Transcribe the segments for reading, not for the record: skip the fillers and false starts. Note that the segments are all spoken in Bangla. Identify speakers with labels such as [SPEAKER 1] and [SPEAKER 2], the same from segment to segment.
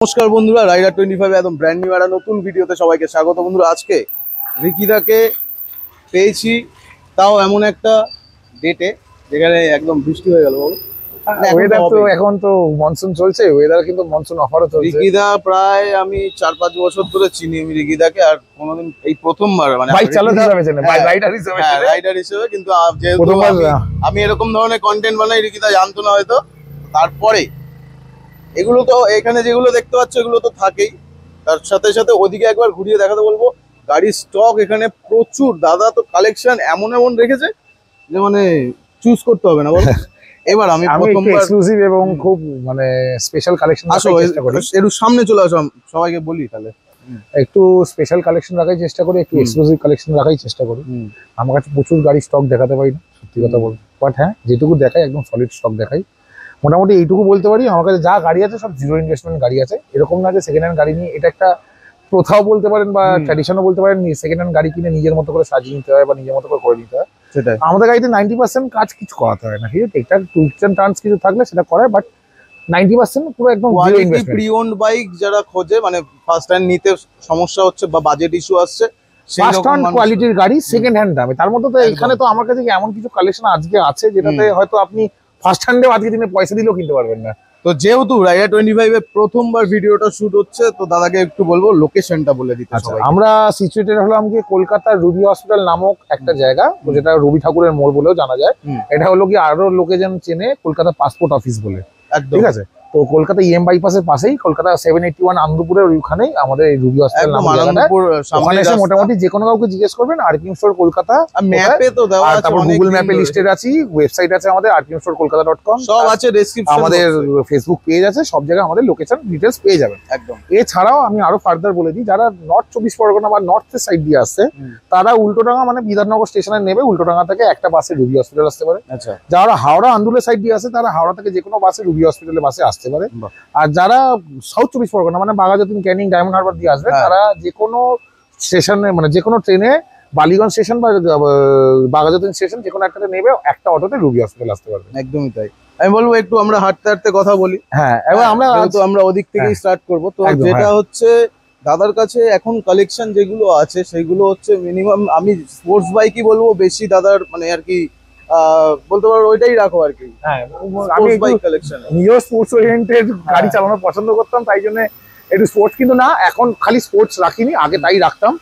[SPEAKER 1] নমস্কার বন্ধুরা, রাইডার 25 একদম ব্র্যান্ড নিউ একটা নতুন ভিডিওতে সবাইকে স্বাগত। বন্ধুরা, আজকে রিকিদাকে পেয়েছি, তাও এমন একটা ডেটে যেখানে একদম বৃষ্টি হয়ে গেল।
[SPEAKER 2] ওয়েদার তো এখন তো মনসুন চলছে, ওয়েদার কিন্তু মনসুন অফারও চলছে।
[SPEAKER 1] রিকিদা প্রায় আমি 4-5 বছর ধরে চিনি আমি রিকিদাকে, আর কোনোদিন এই প্রথমবার মানে
[SPEAKER 2] বাইক চালক হিসেবে চেনে, রাইডার হিসেবে চেনে,
[SPEAKER 1] রাইডার হিসেবে। কিন্তু যেহেতু আমি এরকম ধরনের কন্টেন্ট বানাই, রিকিদা জানতো না হয়তো। তারপরে এগুলো তো এখানে যেগুলো দেখতে পাচ্ছ এগুলো তো থাকেই, তার সাথে সাথে ওদিকে একবার ঘুরিয়ে দেখাতে বলবো। গাড়ির স্টক এখানে প্রচুর, দাদা তো কালেকশন এমন এমন রেখেছে যে মানে চুজ করতে হবে না বল। এবার আমি প্রথমবার
[SPEAKER 2] এক্সক্লুসিভ এবং খুব মানে স্পেশাল কালেকশন রাখার চেষ্টা করি।
[SPEAKER 1] একটু সামনে চলে আসো, সবাইকে বলি তাহলে
[SPEAKER 2] একটু স্পেশাল কালেকশন রাখার চেষ্টা করি, একটু এক্সক্লুসিভ কালেকশন রাখার চেষ্টা করি। আমার কাছে প্রচুর গাড়ি স্টক দেখাতে পারি না, সত্যি কথা বলবো, বাট হ্যাঁ যেটুকু দেখাই একদম সলিড স্টক দেখাই। মোটামুটি এইটুকু বলতে পারি, আমার কাছে যা গাড়ি আছে সব জিরো ইনভেস্টমেন্ট গাড়ি আছে। এরকম না যে সেকেন্ড হ্যান্ড গাড়ি নিয়ে, এটা একটা প্রথাও বলতে পারেন বা ট্র্যাডিশনও বলতে পারেন, সেকেন্ড হ্যান্ড গাড়ি কিনে নিজের মতো করে সাজিয়ে নিতে হয় বা নিজের মতো করে নিতে হয়। সেটাই আমাদের গাড়িতে 90% কাজ কিছু করাতে হয় না, ঠিক আছে? একটা টুলস এন্ড টার্নস কিছু থাকলে সেটা করায়, বাট 90% পুরো একদম zero investment.
[SPEAKER 1] Pre owned bike যারা খোঁজে, মানে ফার্স্ট হ্যান্ড নিতে সমস্যা হচ্ছে বা বাজেট ইস্যু আসছে,
[SPEAKER 2] ফার্স্ট হ্যান্ড কোয়ালিটির গাড়ি সেকেন্ড হ্যান্ড দামে। তার মধ্যে তো এখানে তো আমার কাছে এমন কিছু কালেকশন আজকে আছে যেটাতে হয়তো আপনি ফার্স্ট হ্যান্ডেও আজকে দিনে পয়সা দিলেও কিনতে পারবেন না।
[SPEAKER 1] তো যেহেতু রাইডার 25 এ প্রথমবার ভিডিওটা শুট হচ্ছে, তো দাদাকে একটু বলবো লোকেশনটা বলে দিতে।
[SPEAKER 2] আমরা সিচুয়েটেড হলাম কি কলকাতার রুবি হসপিটাল নামক একটা জায়গা, যেটা রবি ঠাকুরের মোড় বলেও জানা যায়। এটা হলো কি আরো লোকেজন চেনে কলকাতা পাসপোর্ট অফিস বলে, ঠিক আছে? তো কলকাতা ইএম বাইপাসের পাশেই, কলকাতা 781 আনন্দপুরের ওইখানেই আমাদের এই রুবি হসপিটাল নামক জায়গাটা। ওখানে এসে মোটামুটি যে কোনো কাউকে জিজ্ঞেস করবেন আরপিএম স্টোর কলকাতা,
[SPEAKER 1] ম্যাপে তো দেওয়া আছে,
[SPEAKER 2] তারপর গুগল ম্যাপে লিস্টেড আছে, ওয়েবসাইট আছে আমাদের rpmstorekolkata.com,
[SPEAKER 1] সব আছে ডেসক্রিপশন,
[SPEAKER 2] আমাদের ফেসবুক পেজ আছে, সব জায়গায় আমাদের লোকেশন ডিটেইলস পেয়ে যাবেন একদম। এছাড়াও আমি আরো ফার্দার বলে দিই, যারা নর্থ 24 পরগনা বা নর্থের সাইড দিয়ে আসছে তারা উল্টোডাঙ্গা মানে বিধাননগর স্টেশনে নেবে, উল্টোডাঙ্গা থেকে একটা বাসে রুবি হসপিটাল আসতে পারে। আচ্ছা, যারা হাওড়া আন্দুলের সাইড দিয়ে আসে তারা হাওড়া থেকে যে কোনো বাসে রুবি হসপিটালের বাসে আসতে পারে। আর যারা সাউথ 24 পরগনা মানে বাঘাযতীন, ক্যানিং, ডায়মন্ড হারবার দিয়ে আসবে, তারা যে কোনো স্টেশনে মানে যে কোনো ট্রেনে বালিগঞ্জ স্টেশন বা বাঘাযতীন স্টেশন যে কোনো একটাতে নেবে, একটা অটোতে রুবি হসপিটাল আসতে পারবে।
[SPEAKER 1] একদমই তাই। আমি বলবো একটু আমরা হাঁটতে হাঁটতে কথা বলি।
[SPEAKER 2] হ্যাঁ, এবার
[SPEAKER 1] আমরা ওদিক থেকেই স্টার্ট করবো। তো যেটা হচ্ছে দাদার কাছে এখন কালেকশন যেগুলো আছে সেগুলো হচ্ছে মিনিমাম, আমি স্পোর্টস বাইকই বলবো বেশি দাদার, মানে আর কি বলতে পারো ওইটাই রাখো আর কি।
[SPEAKER 2] হ্যাঁ, আমি বাইক কালেকশন নিজেও স্পোর্টস ওরিয়েন্টেড গাড়ি চালানো পছন্দ করতাম, তাই জন্য একটু স্পোর্টস, কিন্তু না এখন খালি স্পোর্টস রাখিনি, আগে তাই রাখতাম।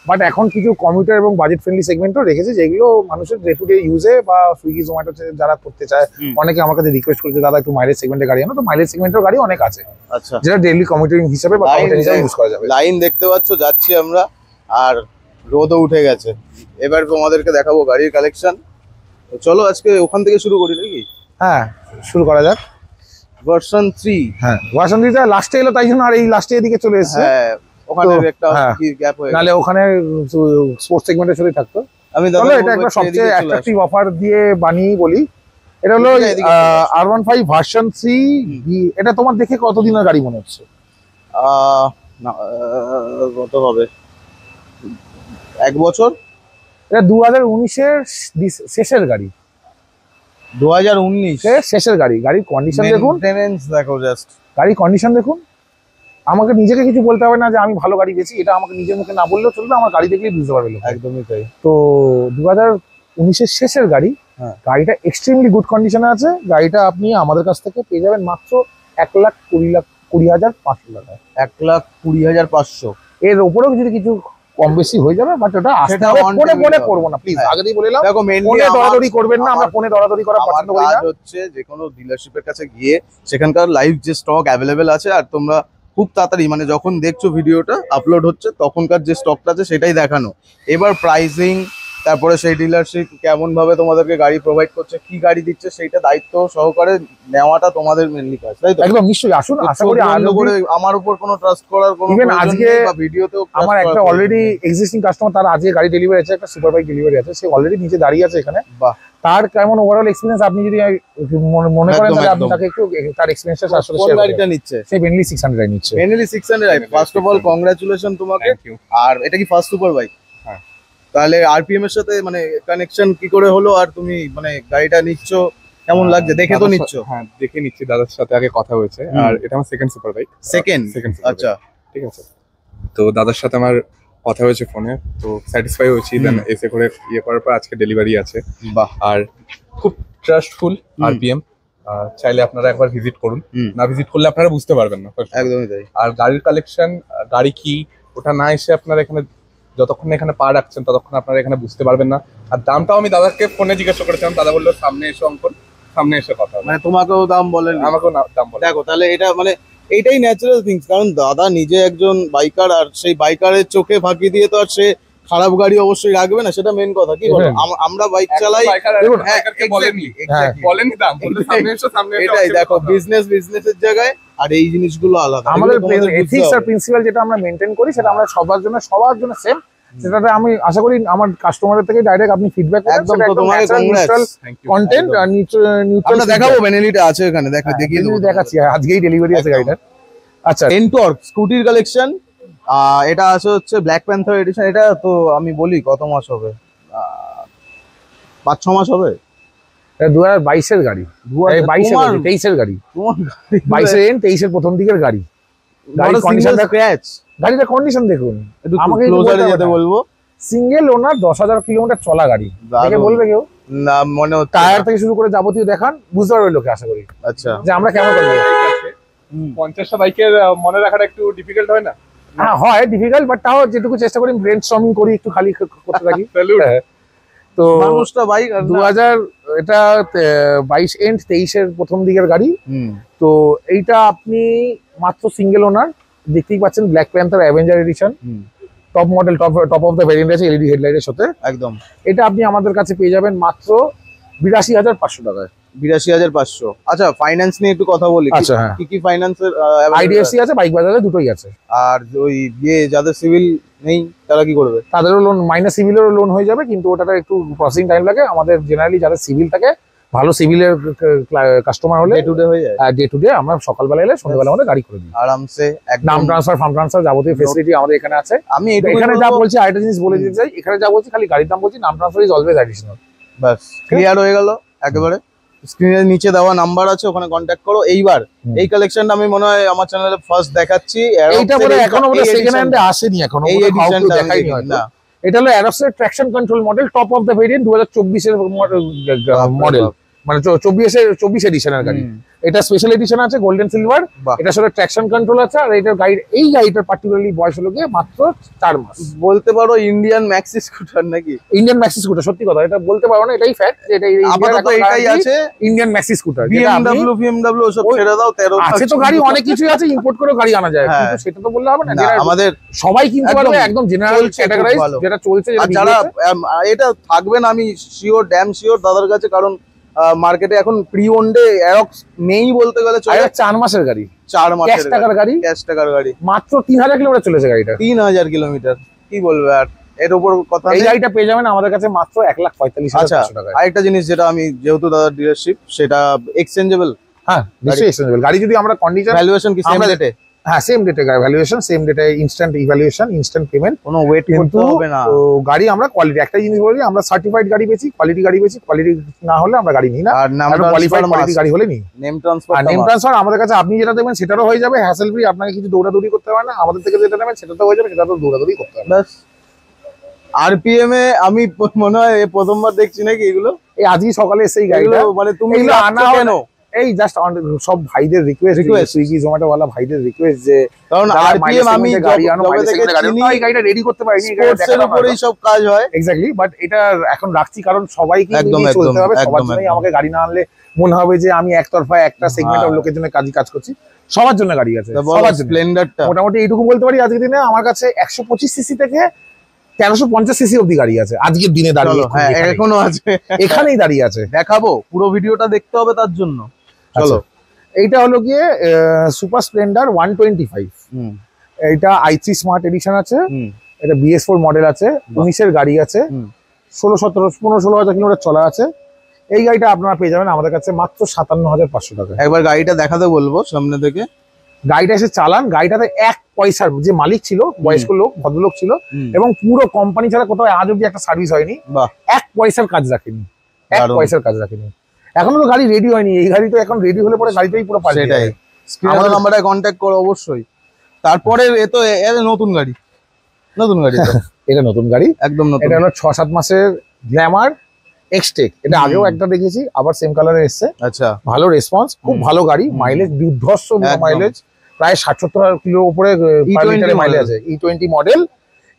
[SPEAKER 2] বাট এখন কিছু কমিউটার এবং বাজেট ফ্রেন্ডলি সেগমেন্টও রেখেছে, যেগুলো মানুষের ডে টু ডে ইউজে বা সুইগি জোম্যাটো যারা করতে চায়, অনেকে আমার কাছে রিকোয়েস্ট করেছে দাদা একটু মাইলেজ সেগমেন্টের গাড়ি আনো, তো মাইলেজ সেগমেন্টের গাড়ি অনেক আছে। আচ্ছা, যেটা ডেইলি কমিউটিং হিসেবে বা কমিউটার হিসেবে ইউজ করা যাবে।
[SPEAKER 1] লাইন দেখতে পাচ্ছ, যাচ্ছি আমরা, আর রোদও উঠে গেছে। এবার তোমাদেরকে দেখাবো গাড়ির কালেকশন। চলো আজকে ওখান থেকে শুরু করি নাকি?
[SPEAKER 2] হ্যাঁ, শুরু করা যাক।
[SPEAKER 1] ভার্সন 3,
[SPEAKER 2] হ্যাঁ ভার্সন 3 টা লাস্টে এলো, তাই জন্য আর এই লাস্টে এদিকে চলে এসেছে।
[SPEAKER 1] হ্যাঁ, ওখানে একটা গ্যাপ হয়ে গেল,
[SPEAKER 2] নালে ওখানে স্পোর্টস সেগমেন্টে চলে থাকতো। আমি তাহলে এটা একটা সবচেয়ে অ্যাট্রাকটিভ অফার দিয়ে বানিয়ে বলি, এটা হলো R15 ভার্সন 3। এটা তোমার দেখে কতদিনের গাড়ি মনে হচ্ছে?
[SPEAKER 1] কত হবে, 1 বছর।
[SPEAKER 2] এটা 2019 এর শেষের গাড়ি,
[SPEAKER 1] 2019
[SPEAKER 2] এর শেষের গাড়ি। গাড়ির কন্ডিশন দেখুন,
[SPEAKER 1] মেইনটেনেন্স দেখো, জাস্ট গাড়ির
[SPEAKER 2] কন্ডিশন দেখুন। আমাকে নিজেকে কিছু বলতে হবে না যে আমি ভালো গাড়ি পেয়েছি, এটা আমাকে নিজের মুখে না বললেও চলবে, আমার গাড়ি দেখলেই বুঝতে পারবে।
[SPEAKER 1] একদমই তাই।
[SPEAKER 2] তো 2019 এর শেষের গাড়ি, গাড়িটা এক্সট্রিমলি গুড কন্ডিশনে আছে। গাড়িটা আপনি আমাদের কাছ থেকে পেয়ে যাবেন মাত্র 1,20,500 টাকায়।
[SPEAKER 1] 1,20,500।
[SPEAKER 2] এর উপরেও যদি কিছু কম বেশি হয়ে যাবে, বাট ওটা আসতে হবে, ফোনে করবো না প্লিজ, আগেই বলেলাম।
[SPEAKER 1] দেখো,
[SPEAKER 2] ফোনে দরাদরি করবেন না, আমরা ফোনে দরাদরি করা পছন্দ করি না।
[SPEAKER 1] হচ্ছে যে কোনো ডিলারশিপের কাছে গিয়ে সেখানকার লাইভ যে স্টক অ্যাভেলেবেল আছে, আর তোমরা খুব তাড়াতাড়ি মানে যখন দেখছো ভিডিওটা আপলোড হচ্ছে তখনকার যে স্টকটা আছে সেটাই দেখানো। এবার প্রাইসিং, তারপরে সেই ডিলারশিপ কেমন ভাবে তোমাদেরকে গাড়ি প্রোভাইড করছে, কি গাড়ি দিচ্ছে, সেইটা দায়িত্ব সহকারে নেওয়াটা তোমাদের মেনলি কাজ, তাই তো?
[SPEAKER 2] একদম, নিশ্চয়ই আসুন। আশা করি
[SPEAKER 1] আমার উপর কোনো ট্রাস্ট করার কোনো
[SPEAKER 2] আজকে
[SPEAKER 1] ভিডিওতেও
[SPEAKER 2] আমার একটা অলরেডি এক্সিস্টিং কাস্টমার, তার আজকে গাড়ি ডেলিভারি আছে, একটা সুপার বাইক ডেলিভারি আছে, সে অলরেডি নিচে দাঁড়িয়ে আছে এখানে। বাহ, তার কেমন ওভারঅল এক্সপেরিয়েন্স আপনি যদি মনে করেন তাহলে আপনি তাকে একটু তার এক্সপেরিয়েন্সটা আসলে শেয়ার করুন।
[SPEAKER 1] গাড়িটা নিচ্ছে সে
[SPEAKER 2] বেনলি 600 নিচ্ছে।
[SPEAKER 1] Benly 600, first of all congratulation তোমাকে। আর এটা কি ফার্স্ট সুপার বাইক? তাহলে আরপিএম এর সাথে মানে কানেকশন কি করে হলো, আর তুমি মানে গাড়িটা নিচ্ছ কেমন লাগছে দেখে তো নিচ্ছ?
[SPEAKER 3] হ্যাঁ দেখে নিচ্ছি, দাদার সাথে আগে কথা হয়েছে। আর এটা আমার সেকেন্ড সুপার বাইক।
[SPEAKER 1] সেকেন্ড?
[SPEAKER 3] আচ্ছা ঠিক আছে। তো দাদার সাথে আমার কথা হয়েছে ফোনে, তো স্যাটিসফাই হয়েছি। দেন এসে করে ইয়ে করার পর আজকে ডেলিভারি আছে।
[SPEAKER 1] বাহ।
[SPEAKER 3] আর খুব ট্রাস্টফুল আরপিএম, চাইলে আপনারা একবার ভিজিট করুন, না ভিজিট করলে আপনারা বুঝতে পারবেন না।
[SPEAKER 1] একদমই তাই।
[SPEAKER 3] আর গাড়ির কালেকশন, গাড়ি কি ওটা না এসে আপনারা এখানে যতক্ষণ এখানে পা রাখছেন ততক্ষণ আপনারা এখানে বুঝতে পারবেন না। আর দামটাও আমি দাদাকে ফোনে জিজ্ঞাসা করেছিলাম, দাদা বললো সামনে এসে অঙ্কন, সামনে এসে কথা হবে।
[SPEAKER 1] মানে তোমাকেও দাম বলেন?
[SPEAKER 3] আমাকেও দাম বলে।
[SPEAKER 1] দেখো তাহলে এটা মানে এইটাই ন্যাচারাল থিংস, কারণ দাদা নিজে একজন বাইকার, আর সেই বাইকারের চোখে ফাঁকি দিয়ে তো আর সে খারাপ গাড়ি অবশ্যই রাখবে না, সেটা মেন কথা। কি বলো? আমরা বাইক চালাই,
[SPEAKER 3] বলেনি দাম, সামনে এসে
[SPEAKER 1] এটাই দেখো বিজনেসের জায়গায়, আর এই জিনিসগুলো আলাদা।
[SPEAKER 2] আমাদের এথিক্স আর প্রিন্সিপাল যেটা আমরা মেনটেন করি সেটা আমরা সবার জন্য সেম। সেটাতে আমি আশা করি আমার কাস্টমারের থেকে ডাইরেক্ট আপনি ফিডব্যাক করবেন।
[SPEAKER 1] একদম, তো তোমাকে কংগ্রেস।
[SPEAKER 2] কন্টেন্ট আর
[SPEAKER 1] আমরা দেখাবো, বেনেলিটা আছে এখানে, দেখিয়ে দেবো,
[SPEAKER 2] দেখাচ্ছি। আজকেই ডেলিভারি আছে গাড়িটার। আচ্ছা,
[SPEAKER 1] এনটর্ক স্কুটির কালেকশন। এটা আছে হচ্ছে ব্ল্যাক প্যান্থার এডিশন। এটা তো আমি বলি কত মাস হবে, 5-6 মাস হবে।
[SPEAKER 2] 2022-এর গাড়ি, 23-এর গাড়ি, 22-এর এন্ড 23-এর প্রথম দিকের গাড়ি। গাড়ির কন্ডিশনটা স্ক্র্যাচ, গাড়িটার কন্ডিশন দেখুন।
[SPEAKER 1] আমাকে ক্লোজারে যেতে বলবো।
[SPEAKER 2] সিঙ্গেল ওনার 10,000 কিলোমিটার চলা গাড়ি, দেখে বলবে কেউ
[SPEAKER 1] না? মনে হচ্ছে
[SPEAKER 2] টায়ার থেকে শুরু করে যাবতীয় দেখান, বুঝতে পারবে লোকে আশা করি।
[SPEAKER 1] আচ্ছা,
[SPEAKER 2] যে আমরা কেমন করি।
[SPEAKER 3] 50টা বাইকের মনে রাখাটা একটু ডিফিকাল্ট হয় না?
[SPEAKER 2] হ্যাঁ হয় ডিফিকাল্ট, বাট তাও যেটুকু চেষ্টা করি ব্রেনস্টর্মিং করি, একটু খালি করতে থাকি। তো
[SPEAKER 1] মানুষটা বাইক
[SPEAKER 2] 2000 এটা 22 এন্ড 23-এর প্রথম দিকের গাড়ি। তো এইটা আপনি মাত্র সিঙ্গেল ওনার, দেখতেই পাচ্ছেন black panther avenger edition, top model, top of the variant আছে এলইডি হেডলাইটের সাথে।
[SPEAKER 1] একদম
[SPEAKER 2] এটা আপনি আমাদের কাছে পেয়ে যাবেন মাত্র 82,500 টাকায়।
[SPEAKER 1] 82,500। আচ্ছা, ফাইন্যান্স নিয়ে একটু কথা বলি।
[SPEAKER 2] আচ্ছা, হ্যাঁ।
[SPEAKER 1] কি ফাইন্যান্সের?
[SPEAKER 2] আইডিএফসি আছে, বাইক বাজারে দুটোই আছে।
[SPEAKER 1] আর ওই যাদের সিভিল নেই তারা কি করবে?
[SPEAKER 2] তাদেরও লোন, মাইনাস সিভিলেরও লোন হয়ে যাবে, কিন্তু ওটাতে একটু প্রসেসিং টাইম লাগে। আমাদের জেনারেলি যাদের সিভিল থাকে, ভালো সিভিলের কাস্টমার হলে
[SPEAKER 1] ডে টু ডে হয়ে যায়।
[SPEAKER 2] ডে টু ডে আমরা সকালবেলা এলে সন্ধ্যাবেলা আমাদের গাড়ি করে দিই
[SPEAKER 1] আরামসে।
[SPEAKER 2] নাম ট্রান্সফার, ফান্ড ট্রান্সফার, যাবতীয় ফেসিলিটি আমাদের এখানে আছে।
[SPEAKER 1] আমি
[SPEAKER 2] এখানে যা বলছি আরেকটা জিনিস বলে দিতে চাই, এখানে যা বলছি খালি গাড়ির দাম বলছি, নাম transfer is always additional.
[SPEAKER 1] Bus, clear হয়ে গেল একেবারে। স্ক্রিনের নিচে দেওয়া নাম্বার আছে, ওখানে কন্ট্যাক্ট করো। এইবার এই কালেকশনটা আমি মনে হয় আমার চ্যানেলে ফার্স্ট দেখাচ্ছি।
[SPEAKER 2] এইটা বলে এখনো বলে সেকেন্ড হ্যান্ডে আসেনি, এখনো
[SPEAKER 1] এই এডিশনটা
[SPEAKER 2] দেখাইনি হয়তো। এটা হলো অ্যারোসের traction control model, top of the variant, 2024-এর মডেল, মানে 24 এডিশনের গাড়ি। এটা স্পেশাল এডিশন আছে গোল্ডেন সিলভার। এটা সাথে ট্র্যাকশন কন্ট্রোল আছে। আর এটার এই গাড়িটার পার্টিকুলারলি বয়স হলো গিয়ে মাত্র 4 মাস।
[SPEAKER 1] বলতে পারো ইন্ডিয়ান ম্যাক্সি স্কুটার নাকি?
[SPEAKER 2] ইন্ডিয়ান ম্যাক্সি স্কুটার, সত্যি কথা, এটা বলতে পারো না, এটাই ফ্যাক্ট। এটা
[SPEAKER 1] আপাতত এটাই আছে,
[SPEAKER 2] ইন্ডিয়ান ম্যাক্সি স্কুটার।
[SPEAKER 1] বিএমডব্লিউ সব ছেড়ে দাও, 13
[SPEAKER 2] আছে তো গাড়ি, অনেক কিছুই আছে, ইম্পোর্ট করে গাড়ি আনা যায়, কিন্তু সেটা তো বললে হবে না।
[SPEAKER 1] আমাদের
[SPEAKER 2] সবাই কিনতে পারবে, একদম জেনারেল ক্যাটাগরাইজ যেটা চলছে।
[SPEAKER 1] যারা এটা থাকবেন, আমি শিওর, ড্যাম শিওর দাদার কাছে, কারণ মার্কেটে এখন প্রি ওন্ডে অ্যারক্স নেই বলতে গেলে চলে।
[SPEAKER 2] 4 মাসের গাড়ি,
[SPEAKER 1] 4 মাসের
[SPEAKER 2] ক্যাশ টাকার গাড়ি, মাত্র 3000 কিলোমিটার চলেছে গাড়িটা।
[SPEAKER 1] 3000 কিলোমিটার, কি বলবে আর এর উপর কথা।
[SPEAKER 2] এই গাড়িটা পেয়ে যাবেন আমাদের কাছে মাত্র 1,45,500 টাকা।
[SPEAKER 1] আরেকটা জিনিস যেটা আমি, যেহেতু দাদার ডিলারশিপ, সেটা এক্সচেঞ্জেবল।
[SPEAKER 2] হ্যাঁ, নিশ্চয়ই এক্সচেঞ্জেবল। গাড়ি যদি আমরা কন্ডিশন,
[SPEAKER 1] ভ্যালুয়েশন কি সেম ডেটে?
[SPEAKER 2] হ্যাঁ, সেম ডেটে ভ্যালুয়েশন, সেম ডেটে ইনস্ট্যান্ট ইভ্যালুয়েশন, ইনস্ট্যান্ট পেমেন্ট,
[SPEAKER 1] কোনো ওয়েট করতে হবে না।
[SPEAKER 2] তো গাড়ি আমরা কোয়ালিটি, একটা জিনিস বলি, আমরা সার্টিফাইড গাড়ি বেচি, কোয়ালিটি গাড়ি বেচি। কোয়ালিটি না হলে আমরা গাড়ি নিই না,
[SPEAKER 1] আর
[SPEAKER 2] কোয়ালিফাইড কোয়ালিটি গাড়ি হলে নিই।
[SPEAKER 1] নেম ট্রান্সফার,
[SPEAKER 2] আর নেম ট্রান্সফার আমাদের কাছে আপনি যেটা দেবেন সেটারও হয়ে যাবে, হ্যাসেল ফ্রি। আপনাকে কিছু দৌড়াদৌড়ি করতে হবে না, আমাদের থেকে যেটা নেবেন সেটা তো হয়ে যাবে, সেটা তো দৌড়াদৌড়ি করতে হবে।
[SPEAKER 1] ব্যাস। আরপিএম এ আমি মনে হয় প্রথমবার দেখছি নাকি এগুলো?
[SPEAKER 2] এই আজই সকালে এসে এই গাড়িটা,
[SPEAKER 1] মানে তুমি
[SPEAKER 2] আনা কেন? এই জাস্ট সব ভাইদের রিকোয়েস্ট, সুইগি জোম্যাটো ওয়ালা ভাইদের রিকোয়েস্ট, যে
[SPEAKER 1] কারণ আরপিএম আমি
[SPEAKER 2] গাড়ি আনো, এই গাড়িটা রেডি করতে পারিনি, এই গাড়িটা
[SPEAKER 1] এর উপরেই সব কাজ হয়।
[SPEAKER 2] এক্স্যাক্টলি, বাট এটা এখন রাখছি কারণ সবাইকে নিয়ে চলতে হবে। সবার জন্যই আমাকে গাড়ি না আনলে মনে হবে যে আমি একতরফা একটা সেগমেন্টের লোকের জন্য কাজ করছি। সবার জন্য গাড়ি আছে, সবার জন্য।
[SPEAKER 1] স্প্লেন্ডারটা
[SPEAKER 2] মোটামুটি এইটুকু বলতে পারি, আজকের দিনে আমার কাছে 125 সিসি থেকে 1350 সিসি অব্দি গাড়ি আছে আজকের দিনে দাঁড়িয়ে।
[SPEAKER 1] এখনো আছে,
[SPEAKER 2] এখানেই দাঁড়িয়ে আছে।
[SPEAKER 1] দেখাবো, পুরো ভিডিওটা দেখতে হবে তার জন্য। চলো,
[SPEAKER 2] এইটা হলো গিয়ে সুপার স্প্লেন্ডার 125। এইটা i3 স্মার্ট এডিশন আছে। এটা BS4 মডেল আছে, 19-এর গাড়ি আছে, 16-17-15-16 হাজার কিলোমিটার চলা আছে। এই গাড়িটা আপনারা পেয়ে যাবেন আমাদের কাছে মাত্র 57,500 টাকা।
[SPEAKER 1] একবার গাড়িটা দেখাতে বলবো সামনে থেকে।
[SPEAKER 2] গাড়িটা এসে চালান, গাড়িটাতে 1 পয়সার, যে মালিক ছিল বয়স্ক লোক, ভদ্রলোক ছিল, এবং পুরো কোম্পানি ছাড়া কোথাও আজ অব্দি একটা সার্ভিস হয়নি, 1 পয়সার কাজ রাখেনি, 1 পয়সার কাজ রাখেনি। এখনো তো গাড়ি রেডি হয়নি, এই গাড়ি তো এখন রেডি হলে পরে গাড়িটাই পুরো পাল্টে
[SPEAKER 1] সেটাই।
[SPEAKER 2] যাবে।
[SPEAKER 1] আমাদের নাম্বারে কন্ট্যাক্ট করো অবশ্যই। তারপরে এত নতুন গাড়ি তো
[SPEAKER 2] এটা নতুন গাড়ি,
[SPEAKER 1] একদম নতুন।
[SPEAKER 2] এটা হলো 6-7 মাসের গ্ল্যামার এক্সটেক। এটা আগেও একটা দেখেছি, আবার সেম কালারে এসছে।
[SPEAKER 1] আচ্ছা,
[SPEAKER 2] ভালো রেসপন্স, খুব ভালো গাড়ি, মাইলেজ বিধ্বস্ত
[SPEAKER 1] একদম।
[SPEAKER 2] মাইলেজ, প্রায় 60-70 কিলোর উপরে মাইলেজ আছে। E20 মডেল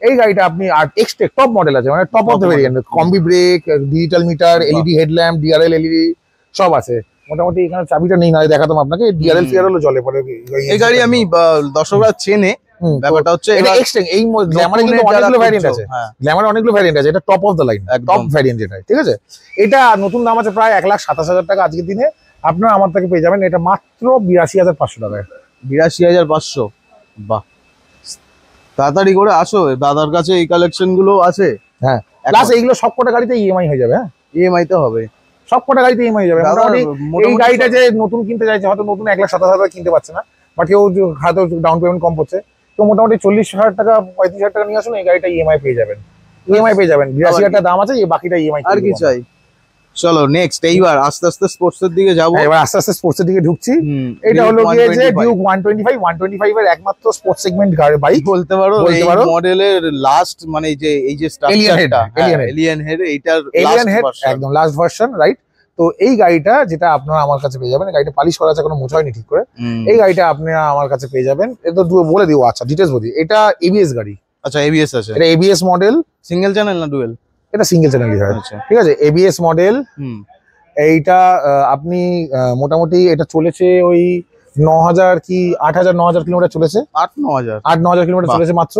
[SPEAKER 2] এই গাড়িটা আপনি, আর এক্সটেক টপ মডেল আছে, মানে top of the variant, combi break, digital meter, LED headlamp, DRL LED সব আছে মোটামুটি। এখানে চাবিটা নেই, না দেখাতাম আপনাকে, ডিআরএল ফিআরএল জলে পড়ে।
[SPEAKER 1] এই গাড়ি আমি দর্শকরা চেনে। ব্যাপারটা হচ্ছে
[SPEAKER 2] এটা এক্সটেক, এই গ্ল্যামারে কিন্তু অনেকগুলো ভ্যারিয়েন্ট আছে, গ্ল্যামারে অনেকগুলো ভ্যারিয়েন্ট আছে, এটা top of the line, top variant যেটা, ঠিক আছে। এটা নতুন দাম আছে প্রায় 1,27,000 টাকা আজকের দিনে। আপনারা আমার থেকে পেয়ে যাবেন এটা মাত্র 82,500 টাকায়।
[SPEAKER 1] 82,500। বাহ, তাড়াতাড়ি করে আসো, দাদার কাছে এই কালেকশন গুলো আছে।
[SPEAKER 2] হ্যাঁ, প্লাস এইগুলো সবকটা গাড়িতে ইএমআই হয়ে যাবে। হ্যাঁ,
[SPEAKER 1] ইএমআই তো হবে,
[SPEAKER 2] সবকটা গাড়িতে ইএমআই হয়ে যাবে মোটামুটি। এই গাড়িটা যে নতুন কিনতে চাইছে, হয়তো নতুন 1,27,000 টাকা কিনতে পারছে না, বাট কেউ হয়তো ডাউন পেমেন্ট কম পড়ছে, তো মোটামুটি 40,000 টাকা 35,000 টাকা নিয়ে আসুন, এই গাড়িটা ইএমআই পেয়ে যাবেন। ইএমআই পেয়ে যাবেন, 82,000 টাকা দাম আছে, এই বাকিটা ইএমআই।
[SPEAKER 1] আর কি চাই। চলো নেক্সট, এইবার আস্তে আস্তে স্পোর্টস এর দিকে যাবো।
[SPEAKER 2] এবার আস্তে আস্তে স্পোর্টস এর দিকে ঢুকছি। এটা হলো গিয়ে যে ডিউক 125 এর একমাত্র স্পোর্টস সেগমেন্ট গাড়ি বাইক
[SPEAKER 1] বলতে পারো। এই মডেলের লাস্ট, মানে এই যে স্ট্রাকচারটা এলিয়ান হেড, এইটার
[SPEAKER 2] এলিয়ান হেড একদম লাস্ট ভার্সন, রাইট। তো এই গাড়িটা যেটা আপনারা আমার কাছে পেয়ে যাবেন, গাড়িটা পালিশ করা আছে, কোনো মোছা হয়নি ঠিক করে। এই গাড়িটা আপনারা আমার কাছে পেয়ে যাবেন, এটা বলে দিব। আচ্ছা, ডিটেইলস বলি। এটা এবিএস গাড়ি।
[SPEAKER 1] আচ্ছা, এবিএস আছে।
[SPEAKER 2] এটা এবিএস মডেল,
[SPEAKER 1] সিঙ্গেল চ্যানেল না ডুয়েল?
[SPEAKER 2] এটা সিঙ্গেল চ্যানেলই হয়।
[SPEAKER 1] আচ্ছা,
[SPEAKER 2] ঠিক আছে, এবিএস মডেল। এইটা আপনি মোটামুটি এটা চলেছে ওই 9,000 কি 8,000-9,000 কিলোমিটার চলেছে। 8-9,000 কিলোমিটার চলেছে মাত্র।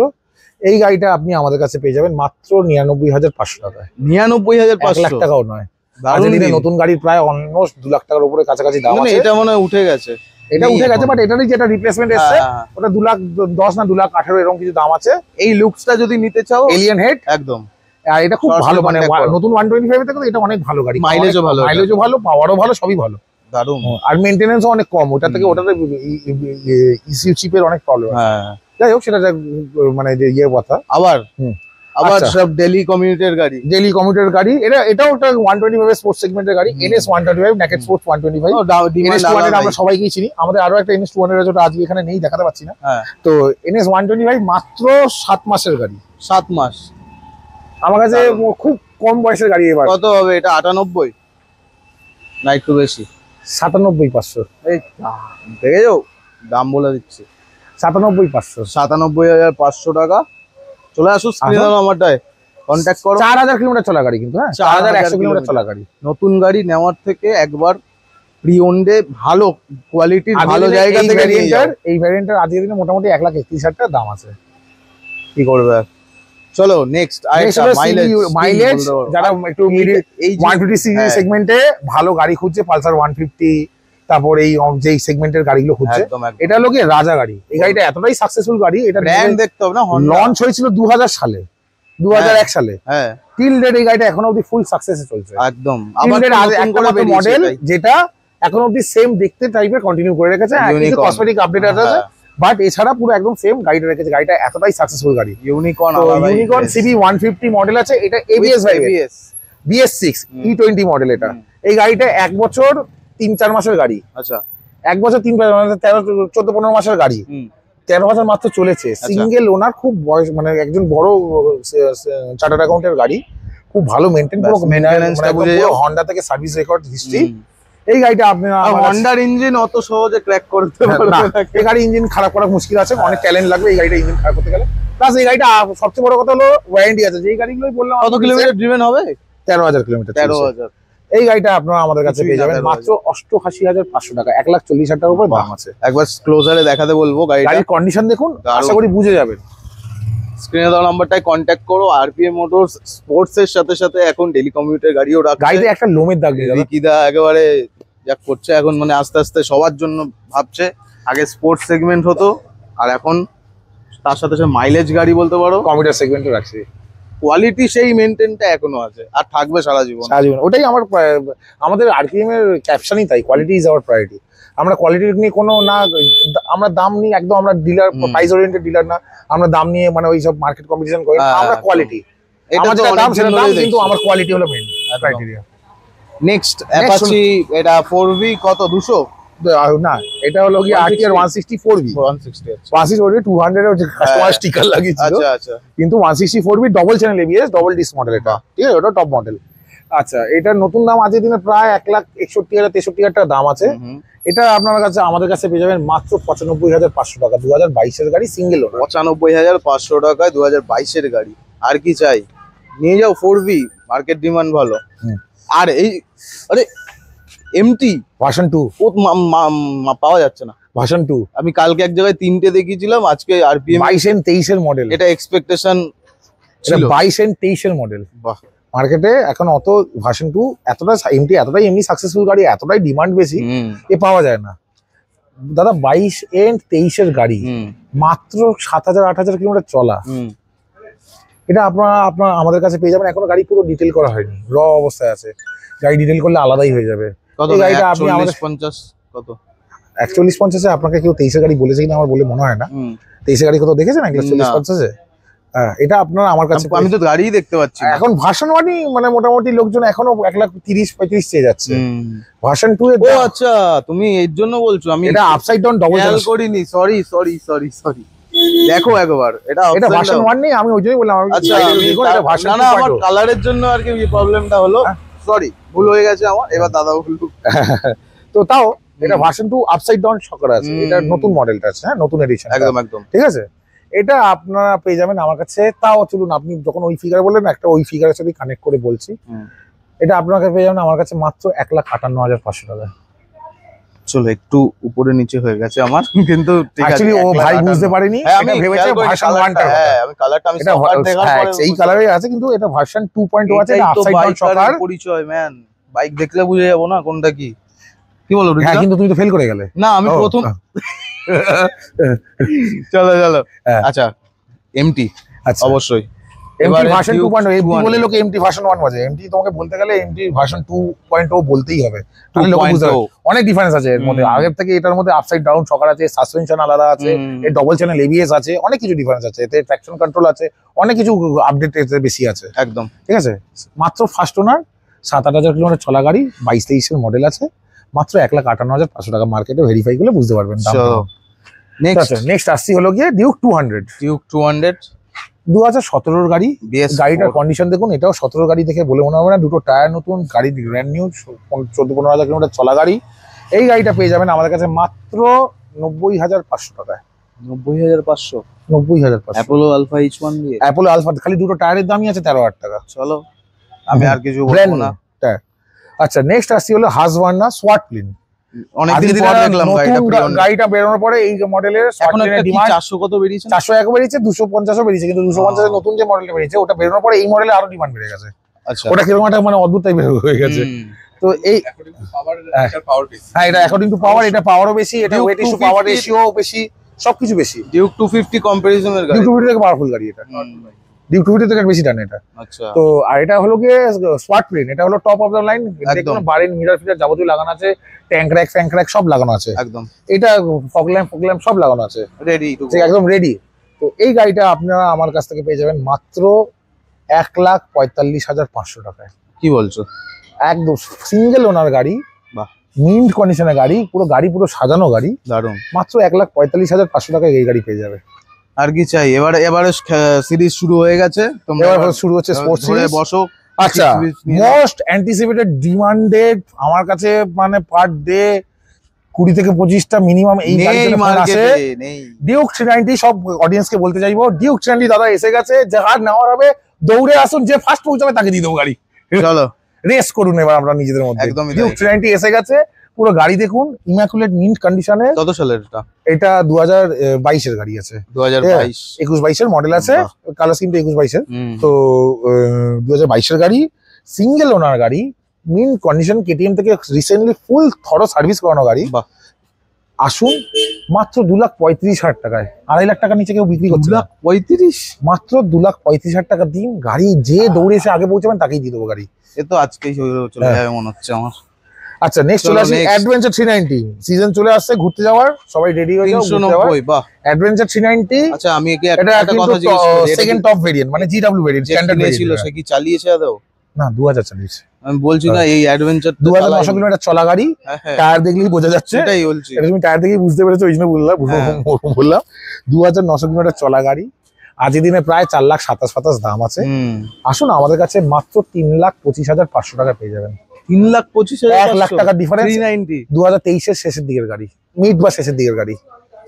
[SPEAKER 2] এই গাড়িটা আপনি আমাদের কাছে পেয়ে যাবেন মাত্র 99,500 টাকায়।
[SPEAKER 1] 99,500?
[SPEAKER 2] 1 লাখ টাকাও নয়। আজকের দিনে নতুন গাড়ির প্রায় অলমোস্ট 2 লাখ টাকার উপরে কাছাকাছি দাম আছে।
[SPEAKER 1] এটা মনে হয় উঠে গেছে,
[SPEAKER 2] এটা উঠে গেছে, বাট এটারই যেটা রিপ্লেসমেন্ট এসছে ওটা 2,10,000 না 2,18,000 এরকম কিছু দাম আছে।
[SPEAKER 1] এই লুকসটা যদি নিতে চাও,
[SPEAKER 2] এলিয়ান হেড
[SPEAKER 1] একদম।
[SPEAKER 2] আর এটা খুব ভালো, মানে নতুন 125 থেকে এটা অনেক ভালো গাড়ি,
[SPEAKER 1] মাইলেজও ভালো,
[SPEAKER 2] পাওয়ারও ভালো, সবই ভালো,
[SPEAKER 1] দারুণ।
[SPEAKER 2] আর মেইনটেনেন্সও অনেক কম। ওটা থেকে ওটাতে ইসিউ চিপের অনেক প্রবলেম। যাই হোক, সেটা মানে যে ইয়ে কথা।
[SPEAKER 1] আবার সব ডেইলি কমিউটার গাড়ি,
[SPEAKER 2] এটাও একটা 125 স্পোর্টস সেগমেন্টের গাড়ি। NS 125 naked sports 125। NS 200 আমরা সবাইকেই চিনি। আমাদের আরো একটা NS 200 আছে, ওটা আজকে এখানে নেই, দেখাতে পাচ্ছি না। তো NS 125 মাত্র 7 মাসের গাড়ি।
[SPEAKER 1] 7 মাস
[SPEAKER 2] আমার কাছে খুব কম বয়সের গাড়ি। এবার
[SPEAKER 1] কত হবে এটা? 98 না একটু বেশি?
[SPEAKER 2] 97,500।
[SPEAKER 1] এই দেখে যাও, দাম বলে দিচ্ছি,
[SPEAKER 2] 97,500।
[SPEAKER 1] 97,500 টাকা। চলে আসো, স্ক্রিনে আমারটায় কন্ট্যাক্ট করো।
[SPEAKER 2] 4,000 কিলোমিটার চলা গাড়ি কিন্তু। হ্যাঁ, 4,100 কিলোমিটার চলা গাড়ি।
[SPEAKER 1] নতুন গাড়ি নেওয়ার থেকে একবার প্রি ওন্ডে ভালো কোয়ালিটির ভালো জায়গা থেকে
[SPEAKER 2] এই ভ্যারিয়েন্টের আজকের দিনে মোটামুটি 1,31,000 টাকা দাম আছে।
[SPEAKER 1] কি করবে? চলো নেক্সট,
[SPEAKER 2] মাইলেজ যারা একটু মিডল 150 সিসি সেগমেন্টে ভালো গাড়ি খুঁজছে, পালসার 150, তারপর এই যে সেগমেন্টের গাড়িগুলো খুঁজছে, এটা হলো কি রাজা গাড়ি। এই গাড়িটা এতটাই সাকসেসফুল গাড়ি, এটা
[SPEAKER 1] ব্র্যান্ড দেখতে হবে না।
[SPEAKER 2] লঞ্চ হয়েছিল 2000 সালে, 2001 সালে।
[SPEAKER 1] হ্যাঁ,
[SPEAKER 2] টিল ডেট এই গাড়িটা এখনো অবধি ফুল সাকসেসে চলছে
[SPEAKER 1] একদম।
[SPEAKER 2] আবার একটা মডেল যেটা এখনো অবধি সেম দেখতে টাইপের কন্টিনিউ করে রেখেছে, কিছু কসমেটিক আপডেট আছে, বাট এছাড়া পুরো একদম সেম গাড়িটা রেখেছে। গাড়িটা এতটাই সাকসেসফুল গাড়ি। ইউনিকর্ন CB 150 মডেল আছে, এটা ABS BS6 E20 মডেল। এটা এই গাড়িটা 1 বছর 3-4 মাসের গাড়ি।
[SPEAKER 1] আচ্ছা,
[SPEAKER 2] 1 বছর 3-4 মানে 13-14-15 মাসের গাড়ি। 13,000 মাত্র চলেছে। সিঙ্গেল ওনার, খুব বয়স, মানে একজন বড় চার্টার্ড অ্যাকাউন্টের গাড়ি, খুব ভালো মেইনটেইন, পুরো হন্ডা থেকে সার্ভিস রেকর্ড হিস্ট্রি। এই গাড়িটা আপনি
[SPEAKER 1] হন্ডার ইঞ্জিন অত সহজে ক্র্যাক করতে পারবেন না।
[SPEAKER 2] এই গাড়ি ইঞ্জিন খারাপ করা মুশকিল আছে, অনেক ট্যালেন্ট লাগবে এই গাড়িটা ইঞ্জিন খারাপ করতে গেলে। প্লাস এই গাড়িটা সবচেয়ে বড় কথা হলো ওয়ারেন্টি আছে। যেই গাড়িগুলোই বললাম,
[SPEAKER 1] কত কিলোমিটার ড্রিভেন হবে?
[SPEAKER 2] 13,000 কিলোমিটার।
[SPEAKER 1] 13,000।
[SPEAKER 2] এই গাড়িটা আপনারা আমাদের কাছে পেয়ে যাবেন মাত্র 88,500 টাকা। 1,40,000 টাকার উপর দাম আছে।
[SPEAKER 1] একবার ক্লোজারে দেখাতে বলবো গাড়ির
[SPEAKER 2] কন্ডিশন দেখুন, আশা করি বুঝে যাবেন।
[SPEAKER 1] স্ক্রিনে দেওয়া নাম্বারটায় কন্ট্যাক্ট করো। RPM মোটরস স্পোর্টস এর সাথে সাথে এখন ডেইলি কমিউটার গাড়িও রাখছে।
[SPEAKER 2] গাড়িতে একটা লোমের দাগ নেই।
[SPEAKER 1] রিকিদা একেবারে যা করছে এখন, মানে আস্তে আস্তে সবার জন্য ভাবছে। আগে স্পোর্টস সেগমেন্ট হতো, আর এখন তার সাথে সাথে মাইলেজ গাড়ি বলতে পারো,
[SPEAKER 2] কমিউটার সেগমেন্টে রাখছে।
[SPEAKER 1] কোয়ালিটি সেই মেইনটেইনটা এখনো আছে, আর থাকবে সারা জীবন।
[SPEAKER 2] ওটাই আমাদের RPM এর ক্যাপশনই তাই, কোয়ালিটি ইজ আওয়ার প্রায়োরিটি। আমরা কোয়ালিটি নিয়ে কোনো না, আমরা দাম নিয়ে একদম, আমরা ডিলার প্রাইস ওরিয়েন্টেড ডিলার না। আমরা দাম নিয়ে মানে ওই সব মার্কেট কম্পিটিশন করি, আমরা কোয়ালিটি। আমার যেটা দাম সেটা দাম, কিন্তু আমার কোয়ালিটি হলো মেইন ক্রাইটেরিয়া।
[SPEAKER 1] নেক্সট অ্যাপাচি, এটা 4V কত 200
[SPEAKER 2] না এটা হলো কি RTR 164V
[SPEAKER 1] 160 আছে।
[SPEAKER 2] 164V 200 এর কাস্টমার স্টিকার লাগিয়েছিল,
[SPEAKER 1] আচ্ছা আচ্ছা
[SPEAKER 2] কিন্তু 164V double channel ABS double disc model এটা, ঠিক আছে, ওটা টপ মডেল। আচ্ছা এটার নতুন দাম আজকের দিনে প্রায় 1,61,000 63,000 টাকা দাম আছে। এটা আপনার কাছে আমাদের কাছে পেয়ে যাবেন মাত্র 95,500 টাকা, 2022 এর গাড়ি, সিঙ্গেল ওনার।
[SPEAKER 1] 95,500 টাকায় 2022 এর গাড়ি, আর কি চাই? নিয়ে যাও 4V, মার্কেট ডিমান্ড ভালো। আর এই আরে এমটি
[SPEAKER 2] ভার্সন 2
[SPEAKER 1] পাওয়া যাচ্ছে না।
[SPEAKER 2] ভার্সন 2
[SPEAKER 1] আমি কালকে এক জায়গায় 3টে দেখিয়েছিলাম, আজকে আরপিএম
[SPEAKER 2] 22 এন্ড 23 এর মডেল,
[SPEAKER 1] এটা এক্সপেকটেশন
[SPEAKER 2] এটা
[SPEAKER 1] ছিল।
[SPEAKER 2] 22 এন্ড 23 এর মডেল।
[SPEAKER 1] বাহ,
[SPEAKER 2] মার্কেটে এখন অত ভার্সন 2 এতটা এমটি এতটাই এমনি সাকসেসফুল গাড়ি, এতটাই ডিমান্ড বেশি, এ পাওয়া যায় না দাদা। 22 এন্ড 23 এর গাড়ি, মাত্র 7,000 8,000 কিলোমিটার চলা। এটা আপনার আমাদের কাছে পেয়ে যাবেন। এখনো গাড়ি পুরো ডিটেল করা হয়নি, র অবস্থায় আছে। গাড়ি ডিটেল করলে আলাদাই হয়ে যাবে।
[SPEAKER 1] কত
[SPEAKER 2] এই গাড়িটা আপনি আমাদের
[SPEAKER 1] 50 কত
[SPEAKER 2] 41-50 আপনাকে কেউ 23 এর গাড়ি বলেছে কিনা আমার বলে মনে হয় না। 23 এর গাড়ি কত দেখেছেন 41-50? হ্যাঁ, এটা আপনার আমার কাছে
[SPEAKER 1] আমি তো গাড়িই দেখতে পাচ্ছি না।
[SPEAKER 2] এখন ভার্সন 1ই মানে মোটামুটি লোকজন এখনো 1,30,35 চেয়ে যাচ্ছে। ভার্সন 2 এর
[SPEAKER 1] ও আচ্ছা, তুমি এর জন্য বলছো? আমি
[SPEAKER 2] এটা আপসাইড ডাউন ডবল
[SPEAKER 1] খেয়াল করিনি, সরি সরি সরি সরি। দেখো একবার, এটা
[SPEAKER 2] এটা ভার্সন 1 নেই, আমি ওই জন্যই বললাম।
[SPEAKER 1] আচ্ছা,
[SPEAKER 2] এটা ভার্সন
[SPEAKER 1] না আমার কালারের জন্য আর কি প্রবলেমটা হলো, সরি ভুল হয়ে গেছে আমার। এবার দাদা বললো
[SPEAKER 2] তো তাও এটা ভার্সন 2 আপসাইড ডাউন শকার আছে, এটা নতুন মডেলটা আছে, হ্যাঁ নতুন এডিশন
[SPEAKER 1] একদম একদম,
[SPEAKER 2] ঠিক আছে। এটা আপনারা পেয়ে যাবেন আমার কাছে। তাও চলুন, আপনি যখন ওই ফিগার বললেন একটা ওই ফিগারের সাথে কানেক্ট করে বলছি, এটা আপনাকে পেয়ে যাবেন আমার কাছে মাত্র 1,58,500 টাকা।
[SPEAKER 1] চলো একটু উপরে নিচে হয়ে গেছে আমার, কিন্তু ঠিক আছে।
[SPEAKER 2] অ্যাকচুয়ালি ও ভাই বুঝতে পারেনি,
[SPEAKER 1] আমি
[SPEAKER 2] এটা ভেবেছে ভার্সন 1 টা।
[SPEAKER 1] হ্যাঁ, আমি কালারটা আমি সবার দেখার পরে
[SPEAKER 2] এই কালারেই আছে, কিন্তু এটা ভার্সন 2.0 আছে, এটা আপসাইড ডাউন শকার
[SPEAKER 1] পরিচয়। ম্যান, বাইক দেখলে বুঝে যাবো না কোনটা কি। কি বলো?
[SPEAKER 2] হ্যাঁ, কিন্তু তুমি তো ফেল করে গেলে।
[SPEAKER 1] না, আমি প্রথম চলো চলো। আচ্ছা, এমটি
[SPEAKER 2] আচ্ছা
[SPEAKER 1] অবশ্যই।
[SPEAKER 2] এমটি ভার্সন 2.0 এমটি বলে লোকে এমটি ভার্সন 1 বাজে। এমটি তোমাকে বলতে গেলে এমটি ভার্সন 2.0 বলতেই হবে, তাহলে লোকে বুঝতে পারবে। অনেক ডিফারেন্স আছে এর মধ্যে, আগের থেকে এটার মধ্যে আপসাইড ডাউন শকার আছে, সাসপেনশন আলাদা আছে, এর ডবল চ্যানেল এবিএস আছে, অনেক কিছু ডিফারেন্স আছে, এতে ট্র্যাকশন কন্ট্রোল আছে, অনেক কিছু আপডেট এতে বেশি আছে
[SPEAKER 1] একদম,
[SPEAKER 2] ঠিক আছে। মাত্র ফার্স্ট ওনার, 7-8 কিলোমিটার চলা গাড়ি, 22-23 এর মডেল আছে, মাত্র 1,58,500 টাকা। মার্কেটে ভেরিফাই করলে বুঝতে পারবেন। নেক্সট আসছি হলো গিয়ে ডিউক 200।
[SPEAKER 1] ডিউক 200
[SPEAKER 2] 2017 গাড়ি। গাড়িটার কন্ডিশন দেখুন, এটাও 17 গাড়ি দেখে বলে মনে হবে না। দুটো টায়ার নতুন, গাড়ি ব্র্যান্ড নিউ, 14-15 হাজার কিলোমিটার চলা গাড়ি। এই গাড়িটা পেয়ে যাবেন আমাদের কাছে মাত্র 90,500 টাকায়।
[SPEAKER 1] 90,500?
[SPEAKER 2] 90,500
[SPEAKER 1] অ্যাপোলো আলফা H1 দিয়ে?
[SPEAKER 2] অ্যাপোলো আলফা খালি দুটো টায়ারের দামই আছে 13,000 টাকা।
[SPEAKER 1] চলো, আমি আর কিছু বলবো না।
[SPEAKER 2] আচ্ছা নেক্সট আসছি হলো হাসবান্ডা সোয়াট প্লেন।
[SPEAKER 1] অনেকদিন পর দেখলাম
[SPEAKER 2] গাড়িটা বেরোনোর পরে এই মডেলের
[SPEAKER 1] এখন একটা কি 400 কত বেরিয়েছে?
[SPEAKER 2] 401 বেরিয়েছে, 250ও বেরিয়েছে, কিন্তু 250 নতুন যে মডেলটা বেরিয়েছে ওটা বেরোনোর পরে এই মডেলে আরো ডিমান্ড বেড়ে গেছে।
[SPEAKER 1] আচ্ছা,
[SPEAKER 2] ওটা কিরকম একটা মানে অদ্ভুত টাইপের হয়ে গেছে। তো এই হ্যাঁ, এটা অ্যাকর্ডিং টু পাওয়ার, এটা পাওয়ারও বেশি, এটা ওয়েট ইস্যু পাওয়ার রেশিও বেশি, সবকিছু বেশি।
[SPEAKER 1] ডিউক 250 কম্পারিজনের গাড়ি,
[SPEAKER 2] ডিউক 250 থেকে পাওয়ারফুল গাড়ি এটা, ডিউক 250 থেকে বেশি টানে এটা।
[SPEAKER 1] আচ্ছা,
[SPEAKER 2] তো আর এটা হলো গিয়ে সোয়াট প্লেন, এটা হলো টপ অফ দ্য লাইন, দেখুন বারেন মিরর ফিটার যাবতীয় লাগানো আছে, ট্যাঙ্ক র্যাক সব লাগানো আছে
[SPEAKER 1] একদম।
[SPEAKER 2] এটা ফগ ল্যাম্প সব লাগানো আছে,
[SPEAKER 1] রেডি,
[SPEAKER 2] একদম রেডি। তো এই গাড়িটা আপনারা আমার কাছ থেকে পেয়ে যাবেন মাত্র 1,45,500 টাকায়।
[SPEAKER 1] কি বলছো?
[SPEAKER 2] একদম সিঙ্গেল ওনার গাড়ি,
[SPEAKER 1] বাহ,
[SPEAKER 2] মিন্ট কন্ডিশনের গাড়ি, পুরো সাজানো গাড়ি,
[SPEAKER 1] দারুণ।
[SPEAKER 2] মাত্র 1,45,500 টাকায় এই গাড়ি পেয়ে যাবে।
[SPEAKER 1] আর কি চাই? এবারে সিরিজ শুরু হয়ে গেছে, তোমরা
[SPEAKER 2] এবার শুরু হচ্ছে স্পোর্টস সিরিজ।
[SPEAKER 1] বসো।
[SPEAKER 2] আচ্ছা, মোস্ট অ্যান্টিসিপেটেড ডিমান্ডেড আমার কাছে মানে পার ডে 20 থেকে 25টা মিনিমাম এই গাড়ির ফোন আসে। ডিউক 390, সব অডিয়েন্সকে বলতে চাইবো ডিউক 390 দাদা এসে গেছে, যার নেওয়ার হবে দৌড়ে আসুন, যে ফার্স্ট পৌঁছাবে তাকে দিয়ে দেবো গাড়ি।
[SPEAKER 1] চলো
[SPEAKER 2] রেস করুন এবার আমরা নিজেদের মধ্যে।
[SPEAKER 1] একদমই
[SPEAKER 2] ডিউক 390 এসে গেছে, পুরো গাড়ি দেখুন, ইমাকুলেট মিন্ট কন্ডিশনে।
[SPEAKER 1] কত সালের এটা?
[SPEAKER 2] এটা 2022 এর গাড়ি আছে,
[SPEAKER 1] 2022
[SPEAKER 2] 21-22 এর মডেল আছে, কালার স্কিমটা 21-22 এর। তো 2022 এর গাড়ি, সিঙ্গেল ওনার গাড়ি, মিন্ট কন্ডিশন, কেটিএম থেকে রিসেন্টলি ফুল থরো সার্ভিস করানো গাড়ি। আসুন মাত্র 2,35,000 টাকায়। 2.5 লাখ টাকার নিচে কেউ বিক্রি করছে না।
[SPEAKER 1] 2,35,000
[SPEAKER 2] মাত্র 2,35,000 টাকা দিন, গাড়ি যে দৌড়ে এসে আগে পৌঁছাবেন তাকেই দিয়ে দেবো গাড়ি।
[SPEAKER 1] এ তো আজকেই চলে যাবে মনে হচ্ছে আমার।
[SPEAKER 2] আচ্ছা নেক্সট চলে আসি অ্যাডভেঞ্চার 390। সিজন চলে আসছে ঘুরতে যাওয়ার, সবাই রেডি হয়ে যাও।
[SPEAKER 1] 390, বাহ।
[SPEAKER 2] অ্যাডভেঞ্চার 390।
[SPEAKER 1] আচ্ছা, আমি
[SPEAKER 2] এটা কথা জিজ্ঞেস করি, সেকেন্ড টপ ভেরিয়েন্ট মানে জিডব্লিউ ভেরিয়েন্ট, স্ট্যান্ডার্ড
[SPEAKER 1] ছিল, সে কি চালিয়েছে আদৌ?
[SPEAKER 2] না, 2000 চালিয়েছে।
[SPEAKER 1] আমি বলছি না এই অ্যাডভেঞ্চার
[SPEAKER 2] 2900 কিলোমিটার চলা গাড়ি, টায়ার দেখলেই বোঝা যাচ্ছে।
[SPEAKER 1] সেটাই বলছি,
[SPEAKER 2] এটা তুমি টায়ার দেখেই বুঝতে পেরেছো, ওই জন্য বললাম 2900 কিলোমিটার চলা গাড়ি। আজকের দিনে প্রায় 4,27,000 দাম আছে। আসুন আমাদের কাছে মাত্র 3,25,500 টাকা পেয়ে যাবেন।
[SPEAKER 1] 3,25,000,
[SPEAKER 2] 1 লাখ টাকার ডিফারেন্স।
[SPEAKER 1] 390
[SPEAKER 2] 2023 এর শেষের দিকের গাড়ি, মিড বা শেষের দিকের গাড়ি।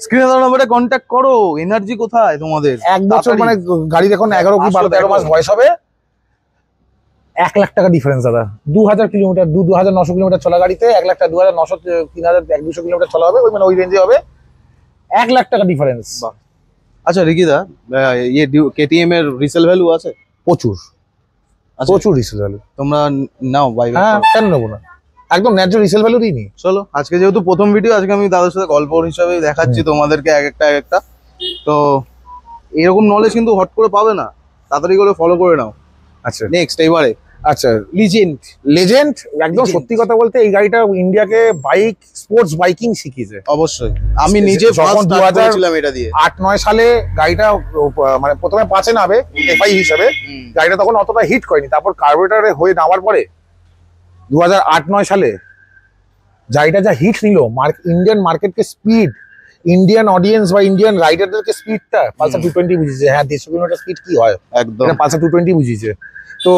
[SPEAKER 1] স্ক্রিনে দেওয়া নম্বরে কন্ট্যাক্ট করো। এনার্জি কোথায় তোমাদের?
[SPEAKER 2] 1 বছর মানে গাড়ির এখন 11 কি 12-13 মাস বয়স হবে। 1 লাখ টাকা ডিফারেন্স দাদা। 2000 কিলোমিটার 2,900 কিলোমিটার চলা গাড়িতে 1 লাখ টাকা, 2,900 3,000 1,200 কিলোমিটার চলা হবে, ওই মানে ওই রেঞ্জে হবে। 1 লাখ টাকা ডিফারেন্স।
[SPEAKER 1] আচ্ছা রিকিদা, ইয়ে কেটিএম এর রিসেল ভ্যালু আছে?
[SPEAKER 2] প্রচুর প্রচুর রিসেল ভ্যালু।
[SPEAKER 1] তোমরা নাও বাই?
[SPEAKER 2] হ্যাঁ, কেন নেবো না, একদম ন্যায্য রিসেল ভ্যালু দিই নি।
[SPEAKER 1] চলো আজকে যেহেতু প্রথম ভিডিও, আজকে আমি দাদার সাথে গল্প হিসাবে দেখাচ্ছি তোমাদেরকে এক একটা। তো এরকম নলেজ কিন্তু হট করে পাবে না, তাড়াতাড়ি করে ফলো করে নাও।
[SPEAKER 2] আচ্ছা
[SPEAKER 1] নেক্সট এবারে
[SPEAKER 2] আচ্ছা,
[SPEAKER 1] লেজেন্ড
[SPEAKER 2] একদম
[SPEAKER 1] Legend।
[SPEAKER 2] সত্যি কথা বলতে এই গাড়িটা ইন্ডিয়াকে বাইক স্পোর্টস বাইকিং শিখিয়েছে।
[SPEAKER 1] অবশ্যই আমি নিজে
[SPEAKER 2] যখন
[SPEAKER 1] 2000 এটা দিয়ে
[SPEAKER 2] 8-9 সালে গাড়িটা মানে প্রথমে 5-এ নামে এফআই হিসাবে, গাড়িটা তখন অতটা হিট করেনি। তারপর কার্বোরেটরে হয়ে নামার পরে 2008-9 সালে গাড়িটা যা হিট নিল, ইন্ডিয়ান মার্কেটকে স্পিড, ইন্ডিয়ান অডিয়েন্স বা ইন্ডিয়ান রাইডারদেরকে স্পিডটা পালসার 220 বুঝিয়েছে। হ্যাঁ, 150 কিলোমিটার স্পিড কি হয়,
[SPEAKER 1] একদম
[SPEAKER 2] এটা পালসার 220 বুঝিয়েছে। তো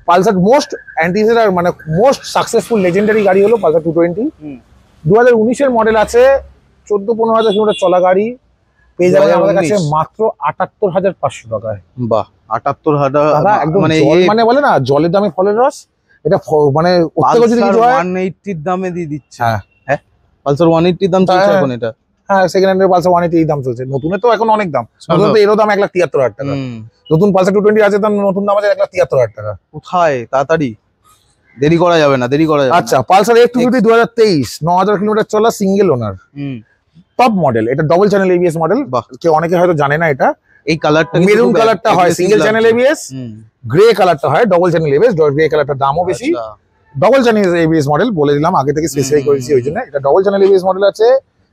[SPEAKER 2] পালসার মোস্ট অ্যান্টিসিপেটেড মানে মোস্ট সাকসেসফুল লেজেন্ডারি গাড়ি হলো পালসার 220। 2019 এর মডেল আছে, 14-15 হাজার কিলোমিটার চলা গাড়ি পেয়ে যাবেন আমাদের কাছে মাত্র 78,500 টাকায়।
[SPEAKER 1] বাহ, 78,000
[SPEAKER 2] দাদা একদম
[SPEAKER 1] মানে
[SPEAKER 2] মানে বলে না জলের দামে ফলের রস, এটা মানে অত্যন্ত যদি কিছু হয়
[SPEAKER 1] 180 এর দামে দিয়ে দিচ্ছে।
[SPEAKER 2] হ্যাঁ
[SPEAKER 1] হ্যাঁ, পালসার 180 এর দাম চলছে
[SPEAKER 2] হ্যাঁ।
[SPEAKER 1] এখন এটা।
[SPEAKER 2] হ্যাঁ, সেকেন্ড হ্যান্ডের পালসার 180 এই দাম চলছে। নতুনে তো এখন অনেক দাম, নতুন তো এরও দাম 1,73,000 টাকা। নতুন পালসার 220 আছে, দাম নতুন দাম আছে 1,73,000 টাকা।
[SPEAKER 1] কোথায়? তাড়াতাড়ি, দেরি করা যাবে না, দেরি করা যাবে না।
[SPEAKER 2] আচ্ছা, পালসার F250 2023, 9,000 কিলোমিটার চলা, সিঙ্গেল ওনার, টপ মডেল। এটা ডবল চ্যানেল এবিএস মডেল। কেউ অনেকে হয়তো জানে না এটা।
[SPEAKER 1] এই কালারটা
[SPEAKER 2] মেরুন কালারটা হয় সিঙ্গেল চ্যানেল এবিএস, গ্রে কালারটা হয় ডবল চ্যানেল এবিএস। গ্রে কালারটার দামও বেশি। ডবল চ্যানেল এবিএস মডেল বলে দিলাম, আগে থেকে স্পেসিফাই করেছি ওই জন্য। এটা ডবল চ্যানেল এবিএস মডেল আছে,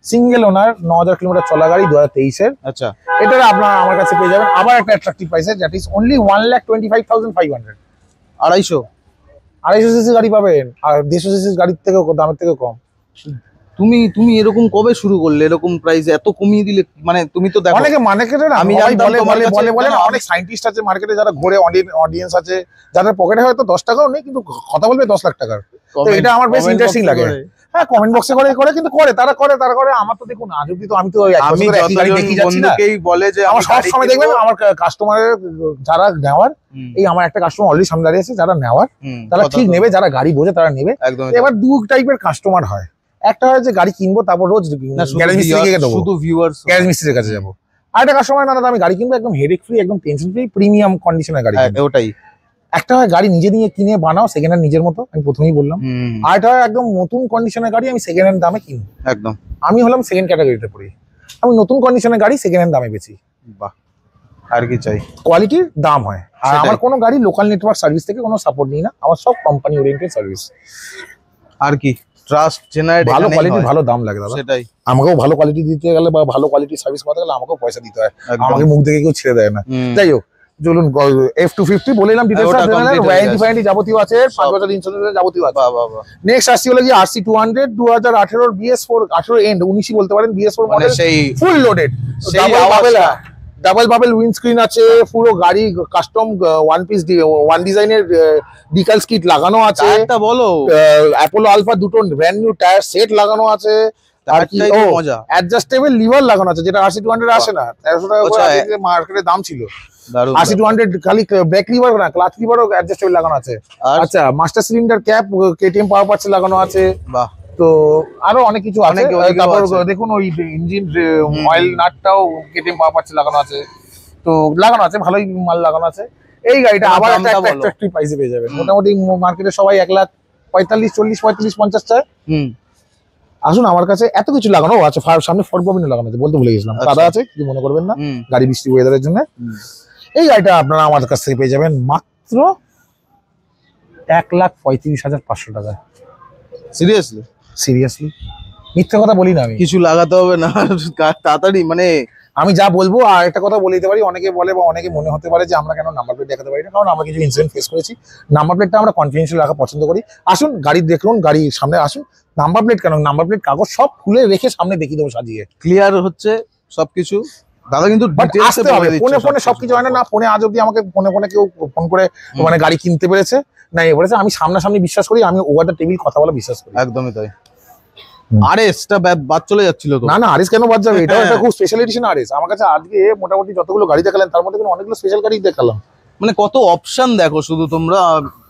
[SPEAKER 2] সিঙ্গেল ওনার, 9,000 কিলোমিটার চলা গাড়ি 2023 এর।
[SPEAKER 1] আচ্ছা,
[SPEAKER 2] এটা আপনারা আমার কাছে পেয়ে যাবেন আবার একটা অ্যাট্রাকটিভ প্রাইসে, দ্যাট ইজ অনলি 1,25,500।
[SPEAKER 1] 250
[SPEAKER 2] সিসি গাড়ি পাবেন, আর 150 সিসি গাড়ির থেকেও দামের থেকে কম।
[SPEAKER 1] তুমি এরকম কবে শুরু করলে? এরকম প্রাইস এত কমিয়ে দিলে? মানে তুমি তো দেখো
[SPEAKER 2] অনেকে মার্কেটে না,
[SPEAKER 1] আমি
[SPEAKER 2] আমি
[SPEAKER 1] জানতাম
[SPEAKER 2] বলে
[SPEAKER 1] তোমার কাছে,
[SPEAKER 2] বলে
[SPEAKER 1] না,
[SPEAKER 2] না, অনেক সায়েন্টিস্ট আছে মার্কেটে যারা ঘুরে, অডিয়েন্স আছে যাদের পকেটে হয়তো 10 টাকাও নেই, কিন্তু কথা বলবে 10 লাখ টাকার। তো এটা আমার বেশ ইন্টারেস্টিং লাগে। হ্যাঁ, কমেন্ট বক্সে করে কিন্তু তারা করে। আমার তো দেখুন আজ অব্দি তো আমি তো
[SPEAKER 1] আমি
[SPEAKER 2] দেখি যাচ্ছি না।
[SPEAKER 1] বন্ধুকেই বলে যে
[SPEAKER 2] আমার সব সময় দেখবেন আমার কাস্টমারের যারা নেওয়ার, এই আমার একটা কাস্টমার অলরেডি সামনে দাঁড়িয়ে আছে, যারা নেওয়ার তারা ঠিক নেবে, যারা গাড়ি বোঝে তারা নেবে।
[SPEAKER 1] একদম।
[SPEAKER 2] এবার দু টাইপের কাস্টমার হয়, একটা হয় যে গাড়ি কিনবো তারপর রোজ গ্যারেজ মিস্ত্রিকে দেবো,
[SPEAKER 1] শুধু ভিউয়ার্স,
[SPEAKER 2] গ্যারেজ মিস্ত্রির কাছে যাবো। আর একটা কাস্টমার না, আমি গাড়ি কিনবো একদম হেডেক ফ্রি, একদম টেনশন ফ্রি, প্রিমিয়াম কন্ডিশনের গাড়ি।
[SPEAKER 1] ওটাই।
[SPEAKER 2] একটা হয় গাড়ি নিজে নিয়ে কিনে বানাও সেকেন্ড হ্যান্ড নিজের মতো, আমি প্রথমেই বললাম। আর একটা হয় একদম নতুন কন্ডিশনের গাড়ি আমি সেকেন্ড হ্যান্ড দামে কিনি।
[SPEAKER 1] একদম।
[SPEAKER 2] আমি হলাম সেকেন্ড ক্যাটাগরিতে পড়ি, আমি নতুন কন্ডিশনের গাড়ি সেকেন্ড হ্যান্ড দামে বেচি।
[SPEAKER 1] বাহ, আর কি চাই?
[SPEAKER 2] কোয়ালিটির দাম হয়। আর আমার কোনো গাড়ি লোকাল নেটওয়ার্ক সার্ভিস থেকে কোনো সাপোর্ট নিই না, আমার সব কোম্পানি ওরিয়েন্টেড সার্ভিস।
[SPEAKER 1] আর কি ট্রাস্ট জেনারেট,
[SPEAKER 2] ভালো কোয়ালিটি ভালো দাম লাগে দাদা।
[SPEAKER 1] সেটাই।
[SPEAKER 2] আমাকেও ভালো কোয়ালিটি দিতে গেলে বা ভালো কোয়ালিটি সার্ভিস পাওয়াতে গেলে আমাকেও পয়সা দিতে হয়, আমাকে মুখ দেখে কেউ ছেড়ে দেয় না। যাই হোক, চলুন F250 বললাম, ডিটেইলস ওয়ারেন্টি যাবতীয় আছে, 5 বছর ইন্স্যুরেন্স যাবতীয় আছে। নেক্সট আসছি হলো কি RC200 2018 BS4, 18 এন্ড 19 বলতে পারেন, BS4 মডেল,
[SPEAKER 1] সেই
[SPEAKER 2] full loaded, double bubble windscreen আছে, পুরো গাড়ি কাস্টম ওয়ান পিস ওয়ান ডিজাইনের ডিকাল স্কিট লাগানো আছে।
[SPEAKER 1] একটা বলো,
[SPEAKER 2] অ্যাপোলো আলফা দুটো ব্র্যান্ড নিউ টায়ার সেট লাগানো আছে। আর কি
[SPEAKER 1] মজা,
[SPEAKER 2] অ্যাডজাস্টেবল লিভার লাগানো আছে, যেটা RC200 আসে না। 1300 টাকা করে মার্কেটে দাম ছিল। RC200 খালি ব্রেক লিভার না, ক্লাচ লিভারও অ্যাডজাস্টেবল লাগানো আছে। আচ্ছা, মাস্টার সিলিন্ডার ক্যাপ KTM পাওয়ার পার্টস লাগানো আছে।
[SPEAKER 1] বাহ।
[SPEAKER 2] তো আরো অনেক কিছু আছে। তারপর দেখুন ওই ইঞ্জিন অয়েল নাটটাও KTM পাওয়ার পার্টস লাগানো আছে। তো লাগানো আছে, ভালোই মাল লাগানো আছে। এই গাড়িটা আবার একটা অ্যাট্রাকটিভ প্রাইসে পেয়ে যাবেন। মোটামুটি মার্কেটে সবাই 1,45,000, 40, 45, 50 চায়। আসুন আমার কাছে এত কিছু লাগানো আছে, সামনে ফর্ড ববিনও লাগানো আছে, বলতে ভুলে গেছিলাম। কাদা আছে, কিছু মনে করবেন না, গাড়ি বৃষ্টি ওয়েদারের জন্য। এই গাড়িটা আপনারা আমার কাছ থেকে পেয়ে যাবেন মাত্র 1,35,500 টাকা।
[SPEAKER 1] সিরিয়াসলি
[SPEAKER 2] মিথ্যে কথা বলি না আমি।
[SPEAKER 1] কিছু লাগাতে হবে না, তাড়াতাড়ি মানে
[SPEAKER 2] আমি যা বলবো আর একটা কথা বলে দিতে পারি, অনেকে বলে বা অনেকে মনে হতে পারে যে আমরা কেন নাম্বার প্লেট দেখাতে পারি না, কারণ আমরা কিছু ইনসিডেন্ট ফেস করেছি। নাম্বার প্লেটটা আমরা কনফিডেন্সিয়াল রাখা পছন্দ করি। আসুন গাড়ি দেখুন, গাড়ির সামনে আসুন, নাম্বার প্লেট কেন, নাম্বার প্লেট কাগজ সব খুলে রেখে সামনে দেখিয়ে দেবো সাজিয়ে।
[SPEAKER 1] ক্লিয়ার হচ্ছে সবকিছু। দাদা কিন্তু
[SPEAKER 2] বাট আসতে হবে, ফোনে সবকিছু হয় না। ফোনে আজ অব্দি আমাকে ফোনে কেউ ফোন করে মানে গাড়ি কিনতে পেরেছে না এ বলেছে। আমি সামনাসামনি বিশ্বাস করি, আমি ওভার দ্য টেবিল কথা বলা বিশ্বাস করি।
[SPEAKER 1] একদমই তাই। আরএসটা বাদ চলে যাচ্ছিল তো।
[SPEAKER 2] না আরএস কেন বাদ যাবে, এটা একটা খুব স্পেশাল এডিশন আরএস। আমার কাছে আজকে মোটামুটি যতগুলো গাড়ি দেখালেন তার মধ্যে কিন্তু অনেকগুলো স্পেশাল গাড়ি দেখালাম।
[SPEAKER 1] মানে কত অপশন দেখো শুধু তোমরা,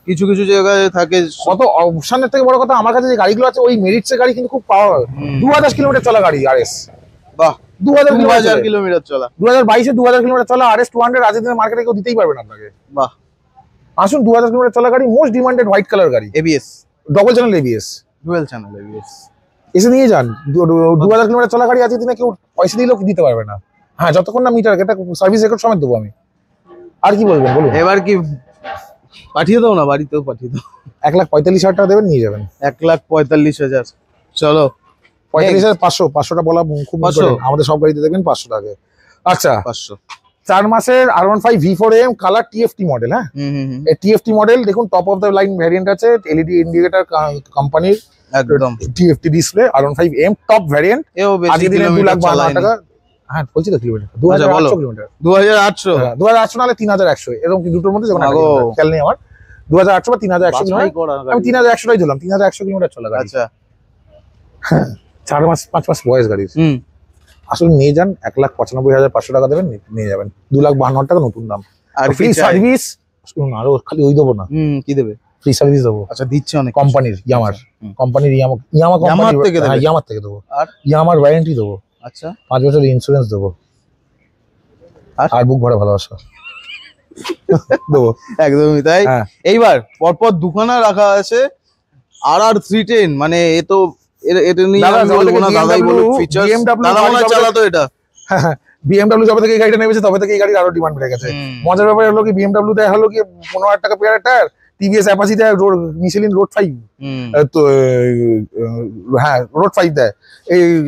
[SPEAKER 1] কিছু কিছু জায়গায় থাকে
[SPEAKER 2] কত অপশনের থেকে বড় কথা আমার কাছে যে গাড়িগুলো আছে ওই মেরিটস এর গাড়ি কিন্তু খুব পাওয়ার। 2000 কিলোমিটার চলা গাড়ি আরএস।
[SPEAKER 1] বাহ,
[SPEAKER 2] 2000
[SPEAKER 1] কিলোমিটার চলা।
[SPEAKER 2] 2022-এ 2000 কিলোমিটার চলা আরএস 200 আজকের দিনে মার্কেটে কেউ দিতেই পারবে না আপনাকে।
[SPEAKER 1] বাহ,
[SPEAKER 2] আসুন 2000 কিলোমিটার চলা গাড়ি, মোস্ট ডিমান্ডেড হোয়াইট কালার গাড়ি,
[SPEAKER 1] ABS,
[SPEAKER 2] double channel ABS,
[SPEAKER 1] dual channel ABS.
[SPEAKER 2] এসে নিয়ে যান। 2000 কিলোমিটার চলা গাড়ি আজকের দিনে কেউ পয়সা দিলেও দিতে পারবে না। হ্যাঁ, যতক্ষণ না মিটার এটা সার্ভিস রেকর্ড সমেত দেবো আমি। আর কি বলবেন বলুন?
[SPEAKER 1] এবার কি পাঠিয়ে দাও না, বাড়িতেও পাঠিয়ে দাও।
[SPEAKER 2] 1,45,000 টাকা দেবেন, নিয়ে যাবেন।
[SPEAKER 1] 1,45,000। চলো
[SPEAKER 2] 45,500 বলা খুব
[SPEAKER 1] 500
[SPEAKER 2] important। আমাদের সব গাড়িতে দেখবেন 500 টাকা। আচ্ছা,
[SPEAKER 1] 500।
[SPEAKER 2] 4 মাসের R15 V4M colour TFT model. হ্যাঁ, এই TFT মডেল দেখুন, top of the line variant আছে, এলইডি ইন্ডিকেটর কোম্পানির,
[SPEAKER 1] একদম
[SPEAKER 2] TFT display, R15M top variant.
[SPEAKER 1] এও বেশি
[SPEAKER 2] আজকের দিনে
[SPEAKER 1] কিলোমিটার
[SPEAKER 2] 2,52,000 টাকা। হ্যাঁ বলছি তো কিলোমিটার, 2800 কিলোমিটার।
[SPEAKER 1] 2800।
[SPEAKER 2] 2800 নাহলে 3100, এরকম কি দুটোর মধ্যে যেমন খেয়াল নেই আমার। 2800 বা 3100 কিলোমিটার, আমি 3100 টাই দিলাম। 3100 কিলোমিটার চলা গাড়ি।
[SPEAKER 1] আচ্ছা,
[SPEAKER 2] 4 মাস 5 মাস বয়স গাড়ির। আসলে নিয়ে যান, 1,95,500 টাকা দেবেন, নিয়ে যাবেন। 2,52,000 টাকা নতুন দাম।
[SPEAKER 1] আর
[SPEAKER 2] ফ্রি সার্ভিস শুনুন, আরো খালি ওই দেবো না,
[SPEAKER 1] কি দেবে?
[SPEAKER 2] ফ্রি সার্ভিস দেবো।
[SPEAKER 1] আচ্ছা, দিচ্ছে অনেক
[SPEAKER 2] কোম্পানির ইয়ামার, কোম্পানির ইয়ামা
[SPEAKER 1] থেকে দেবে?
[SPEAKER 2] ইয়ামার থেকে দেবো।
[SPEAKER 1] আর
[SPEAKER 2] ইয়ামার ওয়ারেন্টি দেবো,
[SPEAKER 1] আচ্ছা
[SPEAKER 2] 5 বছর ইন্স্যুরেন্স দেবো, আর বুক ভরা ভালোবাসা দেবো।
[SPEAKER 1] একদমই তাই।
[SPEAKER 2] হ্যাঁ।
[SPEAKER 1] এইবার পরপর দুখানা রাখা আছে RR 310, মানে এ তো এটা নিয়ে
[SPEAKER 2] দাদা,
[SPEAKER 1] আমি বলবো না, দাদাই বলুক ফিচার।
[SPEAKER 2] BMW
[SPEAKER 1] দাদা মনে হয় চালাতো এটা।
[SPEAKER 2] BMW যবে থেকে এই গাড়িটা নেমেছে তবে থেকে এই গাড়ির আরো ডিমান্ড বেড়ে গেছে। মজার ব্যাপার হলো কি, BMW তে হলো কি 15,000 টাকা পেয়ারের টায়ার, টিভিএস অ্যাপাচি দেয়, মিশেলিন রোড 5, তো হ্যাঁ রোড 5 দেয়।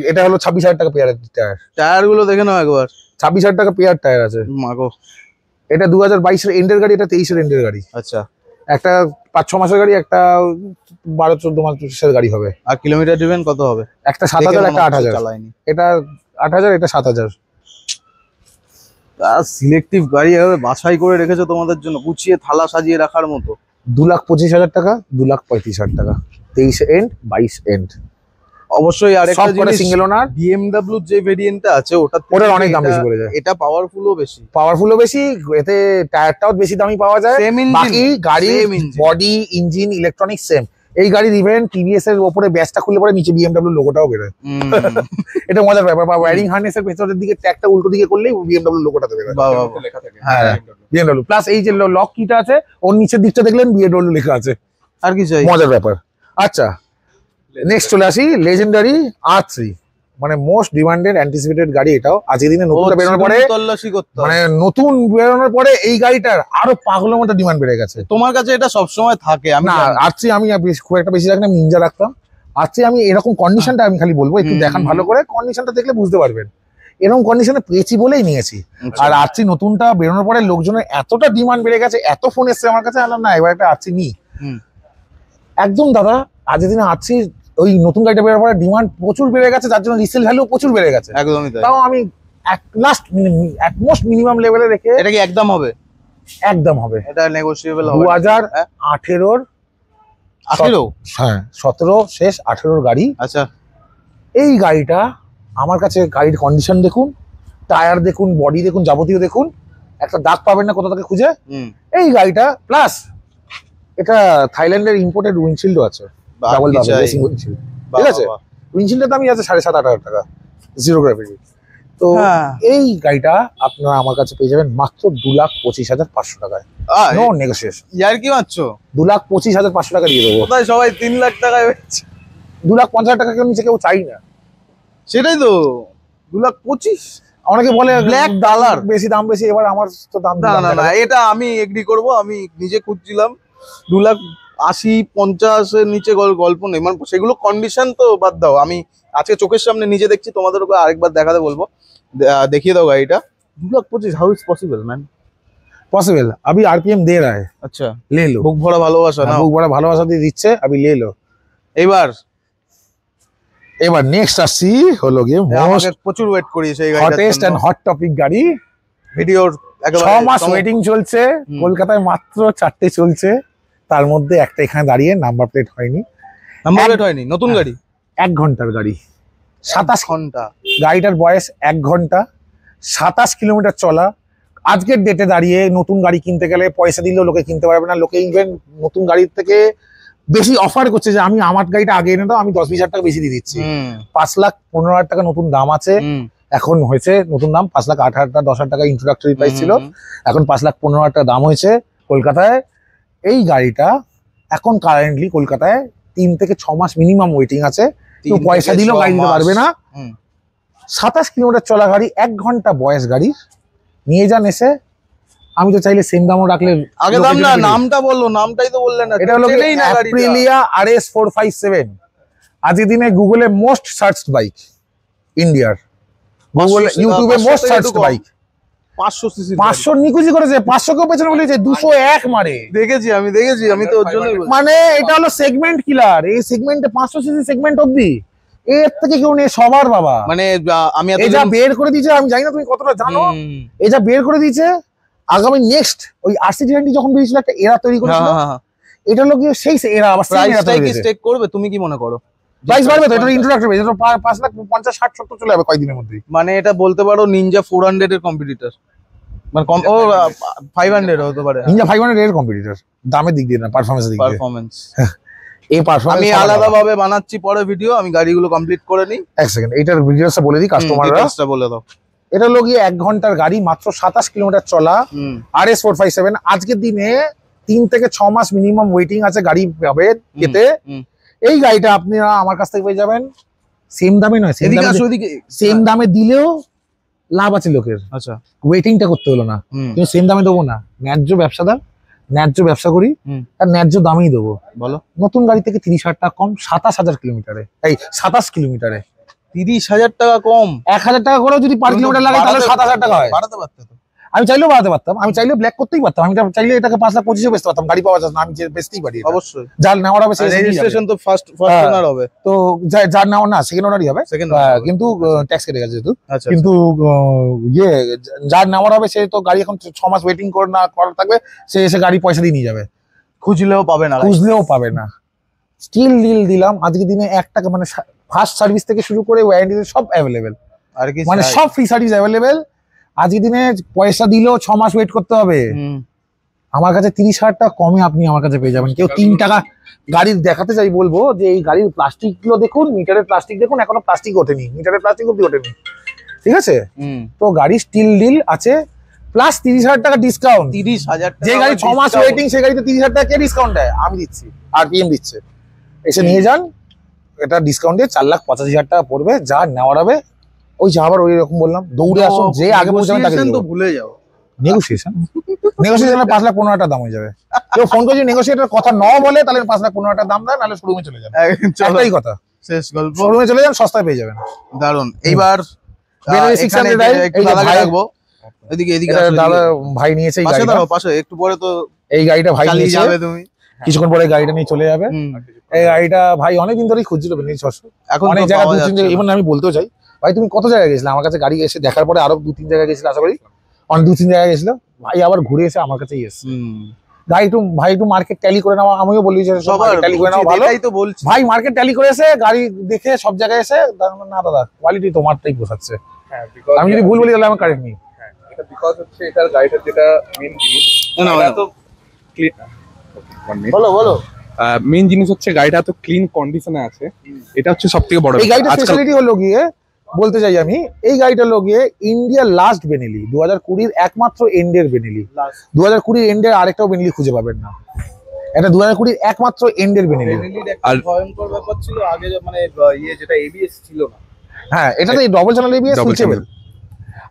[SPEAKER 2] এটা হলো 26,000 টাকা পেয়ারের টায়ার।
[SPEAKER 1] টায়ার গুলো দেখে নাও একবার।
[SPEAKER 2] 26,000 টাকা পেয়ার টায়ার আছে।
[SPEAKER 1] মাগো,
[SPEAKER 2] এটা 2022 এর এন্ডের গাড়ি, এটা 23 এর এন্ডের গাড়ি।
[SPEAKER 1] আচ্ছা,
[SPEAKER 2] একটা 5-6 মাসের গাড়ি, একটা 12-14 মাসের গাড়ি হবে।
[SPEAKER 1] আর কিলোমিটার ড্রিভেন কত হবে?
[SPEAKER 2] একটা 7,000, একটা 8,000।
[SPEAKER 1] চালাইনি।
[SPEAKER 2] এটা 8,000, এটা 7,000।
[SPEAKER 1] সিলেক্টিভ গাড়ি এভাবে বাছাই করে রেখেছো তোমাদের জন্য, গুছিয়ে থালা সাজিয়ে রাখার মতো।
[SPEAKER 2] 2,25,000 টাকা, 2,35,000 টাকা, 23 এন্ড 22 এন্ড।
[SPEAKER 1] অবশ্যই আরেকটা জিনিস,
[SPEAKER 2] সিঙ্গেল ওনার
[SPEAKER 1] BMW যে ভেরিয়েন্টটা আছে
[SPEAKER 2] ওটার অনেক দাম বেশি পড়ে যায়।
[SPEAKER 1] এটা পাওয়ারফুলও বেশি,
[SPEAKER 2] এতে টায়ারটাও বেশি দামি পাওয়া যায়। বাকি গাড়ি বডি, ইঞ্জিন, ইলেকট্রনিক্স সেম। এই গাড়ির ইভেন টিভিএস এর উপরে ব্যাসটা খুলে পরে নিচে BMW লোগোটাও বেরোয়। এটা মজার ব্যাপার। বা ওয়্যারিং হার্নেসের পেছনের দিকে ট্যাগটা উল্টো দিকে করলেই BMW লোগোটাতে বেরোয়।
[SPEAKER 3] লেখা থাকে।
[SPEAKER 2] হ্যাঁ, BMW প্লাস এই যে লক কিটা আছে ওর নিচের দিকটা দেখলেন BMW লেখা আছে।
[SPEAKER 1] আর কি চাই?
[SPEAKER 2] মজার ব্যাপার। আচ্ছা, নেক্সট চলে আসি লেজেন্ডারি R3, মানে মোস্ট ডিমান্ডেড অ্যান্টিসিপেটেড গাড়ি। এটাও আজকের দিনে নতুনটা বেরোনোর পরে,
[SPEAKER 1] তল্লাশি করতে হবে।
[SPEAKER 2] মানে নতুন বেরোনোর পরে এই গাড়িটার আরো পাগলের মতো ডিমান্ড বেড়ে গেছে।
[SPEAKER 1] তোমার কাছে এটা সবসময় থাকে? আমি
[SPEAKER 2] না, R3 আমি খুব একটা বেশি রাখি না, নিনজা রাখতাম। R3 আমি এরকম কন্ডিশনটা আমি খালি বলবো, একটু দেখান ভালো করে, কন্ডিশনটা দেখলে বুঝতে পারবেন। এরকম কন্ডিশনে পেয়েছি বলেই নিয়েছি। আর R3 নতুনটা বেরোনোর পরে লোকজনের এতটা ডিমান্ড বেড়ে গেছে, এত ফোন এসছে আমার কাছে, আলাম না এবার একটা R3 নিই। একদম দাদা, আজকের দিনে R3 ওই নতুন গাড়িটা বেরোনোর পরে ডিমান্ড প্রচুর বেড়ে গেছে, যার জন্য রিসেল ভ্যালু প্রচুর বেড়ে গেছে।
[SPEAKER 1] একদমই তাই।
[SPEAKER 2] তাও আমি মিনিমাম লেভেলে রেখে,
[SPEAKER 1] এটা কি একদম হবে?
[SPEAKER 2] একদম হবে।
[SPEAKER 1] এটা নেগোশিয়েবল হবে।
[SPEAKER 2] 2018 হ্যাঁ 17 শেষ 18 গাড়ি।
[SPEAKER 1] আচ্ছা,
[SPEAKER 2] এই গাড়িটা আমার কাছে, গাড়ির কন্ডিশন দেখুন, টায়ার দেখুন, বডি দেখুন, যাবতীয় দেখুন, একটা দাগ পাবেন না কোথা থেকে খুঁজে। এই গাড়িটা প্লাস এটা থাইল্যান্ডের ইম্পোর্টেড উইন্ডশিল্ডও আছে, ডাবল রেসিং উইন্ডশিল্ড। ঠিক আছে, উইন্ডশিল্ডের দামই আছে 7,500-8,000 টাকা, জিরো গ্র্যাভিটি। তো এই গাড়িটা আপনারা আমার কাছে পেয়ে যাবেন মাত্র 2,25,500 টাকায়, নো নেগোসিয়েশন।
[SPEAKER 1] ইয়ার কি মারছো?
[SPEAKER 2] 2,25,500 টাকা দিয়ে দেবো।
[SPEAKER 1] কোথায় সবাই 3 লাখ টাকায় বেচছে?
[SPEAKER 2] 2,50,000 টাকা কেউ নিচে কেউ চাই না।
[SPEAKER 1] সেটাই তো, 2,25,000।
[SPEAKER 2] অনেকে বলে
[SPEAKER 1] ব্ল্যাক কালার
[SPEAKER 2] বেশি দাম বেশি, এবার আমার তো দাম
[SPEAKER 1] না, এটা আমি এগ্রি করব। আমি নিজে খুঁজছিলাম 2,80,50,000 এর নিচে গল্প নেই। মানে সেগুলো কন্ডিশন তো বাদ দাও, আমি আজকে চোখের সামনে নিজে দেখছি, তোমাদের ওকে আরেকবার দেখাতে বলবো। देखिए दो गाड़ीটা 2,25,000 how is possible man?
[SPEAKER 2] Possible अभी आरपीएम दे रहा है,
[SPEAKER 1] আচ্ছা,
[SPEAKER 2] ले लो।
[SPEAKER 1] বুক ভরা ভালোবাসা না
[SPEAKER 2] বুক বড় ভালোবাসা দিয়ে দিচ্ছে, अभी ले लो।
[SPEAKER 1] এবার
[SPEAKER 2] এবার নেক্সট আসছি হলো গিয়ে
[SPEAKER 1] আমাকে
[SPEAKER 2] মোস্ট
[SPEAKER 1] প্রচুর ওয়েট করিয়েছে এই গাড়িটার
[SPEAKER 2] হটেস্ট এন্ড হট টপিক গাড়ি।
[SPEAKER 1] ভিডিওর
[SPEAKER 2] 6 মাস ওয়েটিং চলছে, কলকাতায় মাত্র 4টে চলছে, তার মধ্যে একটা এখানে দাঁড়িয়ে নাম্বার প্লেট হয়নি।
[SPEAKER 1] নাম্বার প্লেট হয়নি, নতুন গাড়ি
[SPEAKER 2] 1 ঘন্টার গাড়ি, 27
[SPEAKER 1] ঘন্টা।
[SPEAKER 2] গাড়িটার বয়স 1 ঘন্টা, 27 কিলোমিটার চলা। আজকের ডেটে দাঁড়িয়ে নতুন গাড়ি কিনতে গেলে পয়সা দিলেও লোকে কিনতে পারবে না। লোকে ইভেন নতুন গাড়ির থেকে বেশি অফার করছে যে আমি আমার গাড়িটা আগে এনে দাও, আমি 10-20 হাজার টাকা বেশি দিয়ে দিচ্ছি। 5,15,000 টাকা নতুন দাম আছে, এখন হয়েছে নতুন দাম 5,08,000, 10,000 টাকা ইন্ট্রোডাক্টরি প্রাইস ছিল, এখন 5,15,000 টাকা দাম হয়েছে কলকাতায়। এই গাড়িটা এখন কারেন্টলি কলকাতায় 3 থেকে 6 মাস মিনিমাম ওয়েটিং আছে, কেউ পয়সা দিলেও গাড়ি দিতে পারবে না। 27 কিলোমিটার চলা গাড়ি, 1 ঘন্টা বয়স গাড়ি, নিয়ে যান এসে। আমি তো চাইলে সেম দামও রাখলে
[SPEAKER 1] আগে দাম না, নামটা বললো, নামটাই তো বললেন না।
[SPEAKER 2] এটা হলো অ্যাপ্রিলিয়া RS 457, আজকের দিনে গুগলে মোস্ট সার্চড বাইক ইন্ডিয়ার, গুগল ইউটিউবে মোস্ট সার্চড বাইক।
[SPEAKER 1] 500 সিসি
[SPEAKER 2] 500 নিকুজি করেছে, 500 কেও পেছনে বলেছে, 201 মারে।
[SPEAKER 1] দেখেছি, আমি তো ওর জন্যই বলছি।
[SPEAKER 2] মানে এটা হলো সেগমেন্ট কিলার, এই সেগমেন্টে 500 সিসি সেগমেন্ট অবধি এর থেকে কেউ নেই, সবার বাবা।
[SPEAKER 1] মানে আমি
[SPEAKER 2] এই যা বের করে দিয়েছে, আমি জানি না তুমি কতটা জানো, এই যা বের করে দিয়েছে। আগামী নেক্সট ওই RC20 যখন বেরিয়েছিল একটা এরা তৈরি করেছিল, এটা হলো কি সেই এরা আবার
[SPEAKER 1] প্রাইসটাই কি স্টেক করবে, তুমি কি মনে করো?
[SPEAKER 2] প্রাইস বাড়বে তো, এটা ইন্ট্রোডাক্টরি প্রাইস, এটা 5,50,60,70 চলে যাবে কয়েকদিনের মধ্যে।
[SPEAKER 1] মানে এটা বলতে পারো নিনজা 400 এর কম্পিটিটর, মানে কম ও 500 হতে পারে।
[SPEAKER 2] নিনজা 500 এর কম্পিটিটর, দামের দিক দিয়ে না, পারফরম্যান্সের দিক দিয়ে।
[SPEAKER 1] পারফরম্যান্স
[SPEAKER 2] এই পারফরম্যান্স
[SPEAKER 1] আমি আলাদাভাবে বানাচ্ছি পরে ভিডিও, আমি গাড়িগুলো কমপ্লিট করে নিই।
[SPEAKER 2] এক সেকেন্ড, এইটার ডিটেইলসটা বলে দিই কাস্টমাররা।
[SPEAKER 1] ডিটেইলসটা বলে দাও।
[SPEAKER 2] এটা হলো গিয়ে 1 ঘন্টার গাড়ি, মাত্র 27 কিলোমিটার চলা, RS 457। আজকের দিনে 3 থেকে 6 মাস মিনিমাম ওয়েটিং আছে গাড়ি পাবে পেতে। এই গাড়িটা আপনারা আমার কাছ থেকে পেয়ে যাবেন সেম দামে নয়, সেম দামে দিলেও লাভ আছে লোকের।
[SPEAKER 1] আচ্ছা,
[SPEAKER 2] ওয়েটিংটা করতে হলো না, কিন্তু সেম দামে দেবো না। ন্যায্য ব্যবসাদার, ন্যায্য ব্যবসা করি, আর ন্যায্য দামেই দেবো।
[SPEAKER 1] বলো।
[SPEAKER 2] নতুন গাড়ি থেকে 30,000 টাকা কম, 27,000 কিলোমিটারে, এই 27 কিলোমিটারে
[SPEAKER 1] 30,000 টাকা কম।
[SPEAKER 2] 1,000 টাকা করেও যদি পার কিলোমিটার লাগে তাহলে 7,000 টাকা হয়।
[SPEAKER 1] বাড়াতে পারতে তো।
[SPEAKER 2] আমি চাইলেও বাড়াতে পারতাম, আমি চাইলেও ব্ল্যাক করতেই পারতাম, আমি চাইলে এটাকে 5,25,000 বেচতে পারতাম, গাড়ি পাওয়া যাচ্ছে না, আমি বেচতেই পারি।
[SPEAKER 1] অবশ্যই
[SPEAKER 2] যার নেওয়ার হবে
[SPEAKER 1] রেজিস্ট্রেশন তো ফার্স্ট ওনার হবে,
[SPEAKER 2] তো যার নেওয়ার না সেকেন্ড ওনারই হবে, কিন্তু ট্যাক্স কেটে গেছে যেহেতু। কিন্তু ইয়ে যার নেওয়ার হবে সে তো গাড়ি এখন 6 মাস ওয়েটিং করে না করা থাকবে, সে এসে গাড়ি পয়সা দিয়ে নিয়ে যাবে,
[SPEAKER 1] খুঁজলেও পাবে না,
[SPEAKER 2] খুঁজলেও পাবে না। স্টিল ডিল দিলাম আজকের দিনে 1 টাকা, মানে ফার্স্ট সার্ভিস থেকে শুরু করে ওয়ারেন্টি সব অ্যাভেলেবেল,
[SPEAKER 1] আর কি
[SPEAKER 2] মানে সব ফ্রি সার্ভিস অ্যাভেলেবেল। আজকের দিনে পয়সা দিলেও 6 মাস ওয়েট করতে হবে। আমার কাছে 30,000 টাকা কমে আপনি আমার কাছে পেয়ে যাবেন। কেউ 3 টাকা গাড়ির দেখাতে চাই, বলবো যে এই গাড়ির প্লাস্টিক গুলো দেখুন, মিটারের প্লাস্টিক দেখুন, এখনো প্লাস্টিক ওঠেনি, মিটারের প্লাস্টিক অব্দি ওঠেনি, ঠিক আছে? তো গাড়ি স্টিল ডিল আছে, প্লাস 30,000 টাকা ডিসকাউন্ট।
[SPEAKER 1] 30,000
[SPEAKER 2] যে গাড়ি 6 মাস ওয়েটিং, সেই গাড়িতে 30,000 টাকা কে ডিসকাউন্ট দেয়? আমি দিচ্ছি, আরপিএম দিচ্ছে। এসে নিয়ে যান, এটা ডিসকাউন্টে 4,85,000 টাকা পড়বে। যা নেওয়ার হবে ওই যা, আবার ওই রকম বললাম, দৌড়ে আসুন, যে আগে পৌঁছাবেন তাকে
[SPEAKER 1] তো ভুলে যাও।
[SPEAKER 2] নেগোসিয়েশন 5,15,000 টাকা দাম হয়ে যাবে। কেউ ফোন করে নেগোসিয়েটের কথা ন বলে তাহলে 5,15,000 টাকা দাম দেয়, নাহলে শোরুমে চলে যাবে। একটাই কথা,
[SPEAKER 1] শেষ গল্প,
[SPEAKER 2] শোরুমে চলে যান, সস্তায় পেয়ে যাবেন।
[SPEAKER 1] দারুন। এইবার
[SPEAKER 2] দাদা ভাই নিয়েছে এই গাড়িটা,
[SPEAKER 1] পাশে একটু পরে তো
[SPEAKER 2] এই গাড়িটা ভাই নিয়েছে,
[SPEAKER 1] যাবে তুমি
[SPEAKER 2] কিছুক্ষণ পরে গাড়িটা নিয়ে চলে যাবে। এই গাড়িটা ভাই অনেকদিন ধরেই খুঁজছিল, এখন অনেক জায়গা 2-3 জায়গায়, ইভেন আমি বলতেও চাই ভাই তুমি কত জায়গায় গেছিলে, আমার কাছে গাড়ি এসে দেখার পরে আরো 2-3 জায়গায় গেছিল, আশা করি অনেক 2-3 জায়গায় গেছিল, ভাই আবার ঘুরে এসে আমার কাছেই এসছে। গাড়ি একটু মার্কেট ট্যালি করে নেওয়া, আমিও বলি যে ট্যালি করে নেওয়া ভালো, ভাই মার্কেট ট্যালি করে এসে গাড়ি দেখে সব জায়গায় এসে না দাদা কোয়ালিটি তোমারটাই পোষাচ্ছে। আমি যদি ভুল বলি তাহলে আমার কারেক্ট নেই।
[SPEAKER 3] এটা বিকজ হচ্ছে এটার গাড়িটার যেটা মেইন জিনিস, তো
[SPEAKER 1] বলো বলো
[SPEAKER 3] মেইন জিনিস হচ্ছে গাড়িটা এত ক্লিন কন্ডিশনে আছে, এটা হচ্ছে সবথেকে বড়।
[SPEAKER 2] এই গাড়িটার স্পেশালিটি হলো গিয়ে, বলতে চাই আমি, এই গাড়িটা হলো গিয়ে ইন্ডিয়ার লাস্ট বেনেলি, 2020 একমাত্র এন্ডের বেনেলি। 2020 এন্ডের আরেকটাও বেনেলি খুঁজে পাবেন না, এটা 2020 একমাত্র এন্ডের বেনেলি।
[SPEAKER 1] আর ভয়ঙ্কর ব্যাপার ছিল আগে, মানে ইয়ে যেটা এবিএস ছিল না,
[SPEAKER 2] হ্যাঁ এটা তো ডবল চ্যানেল এবিএস সুইচেবল।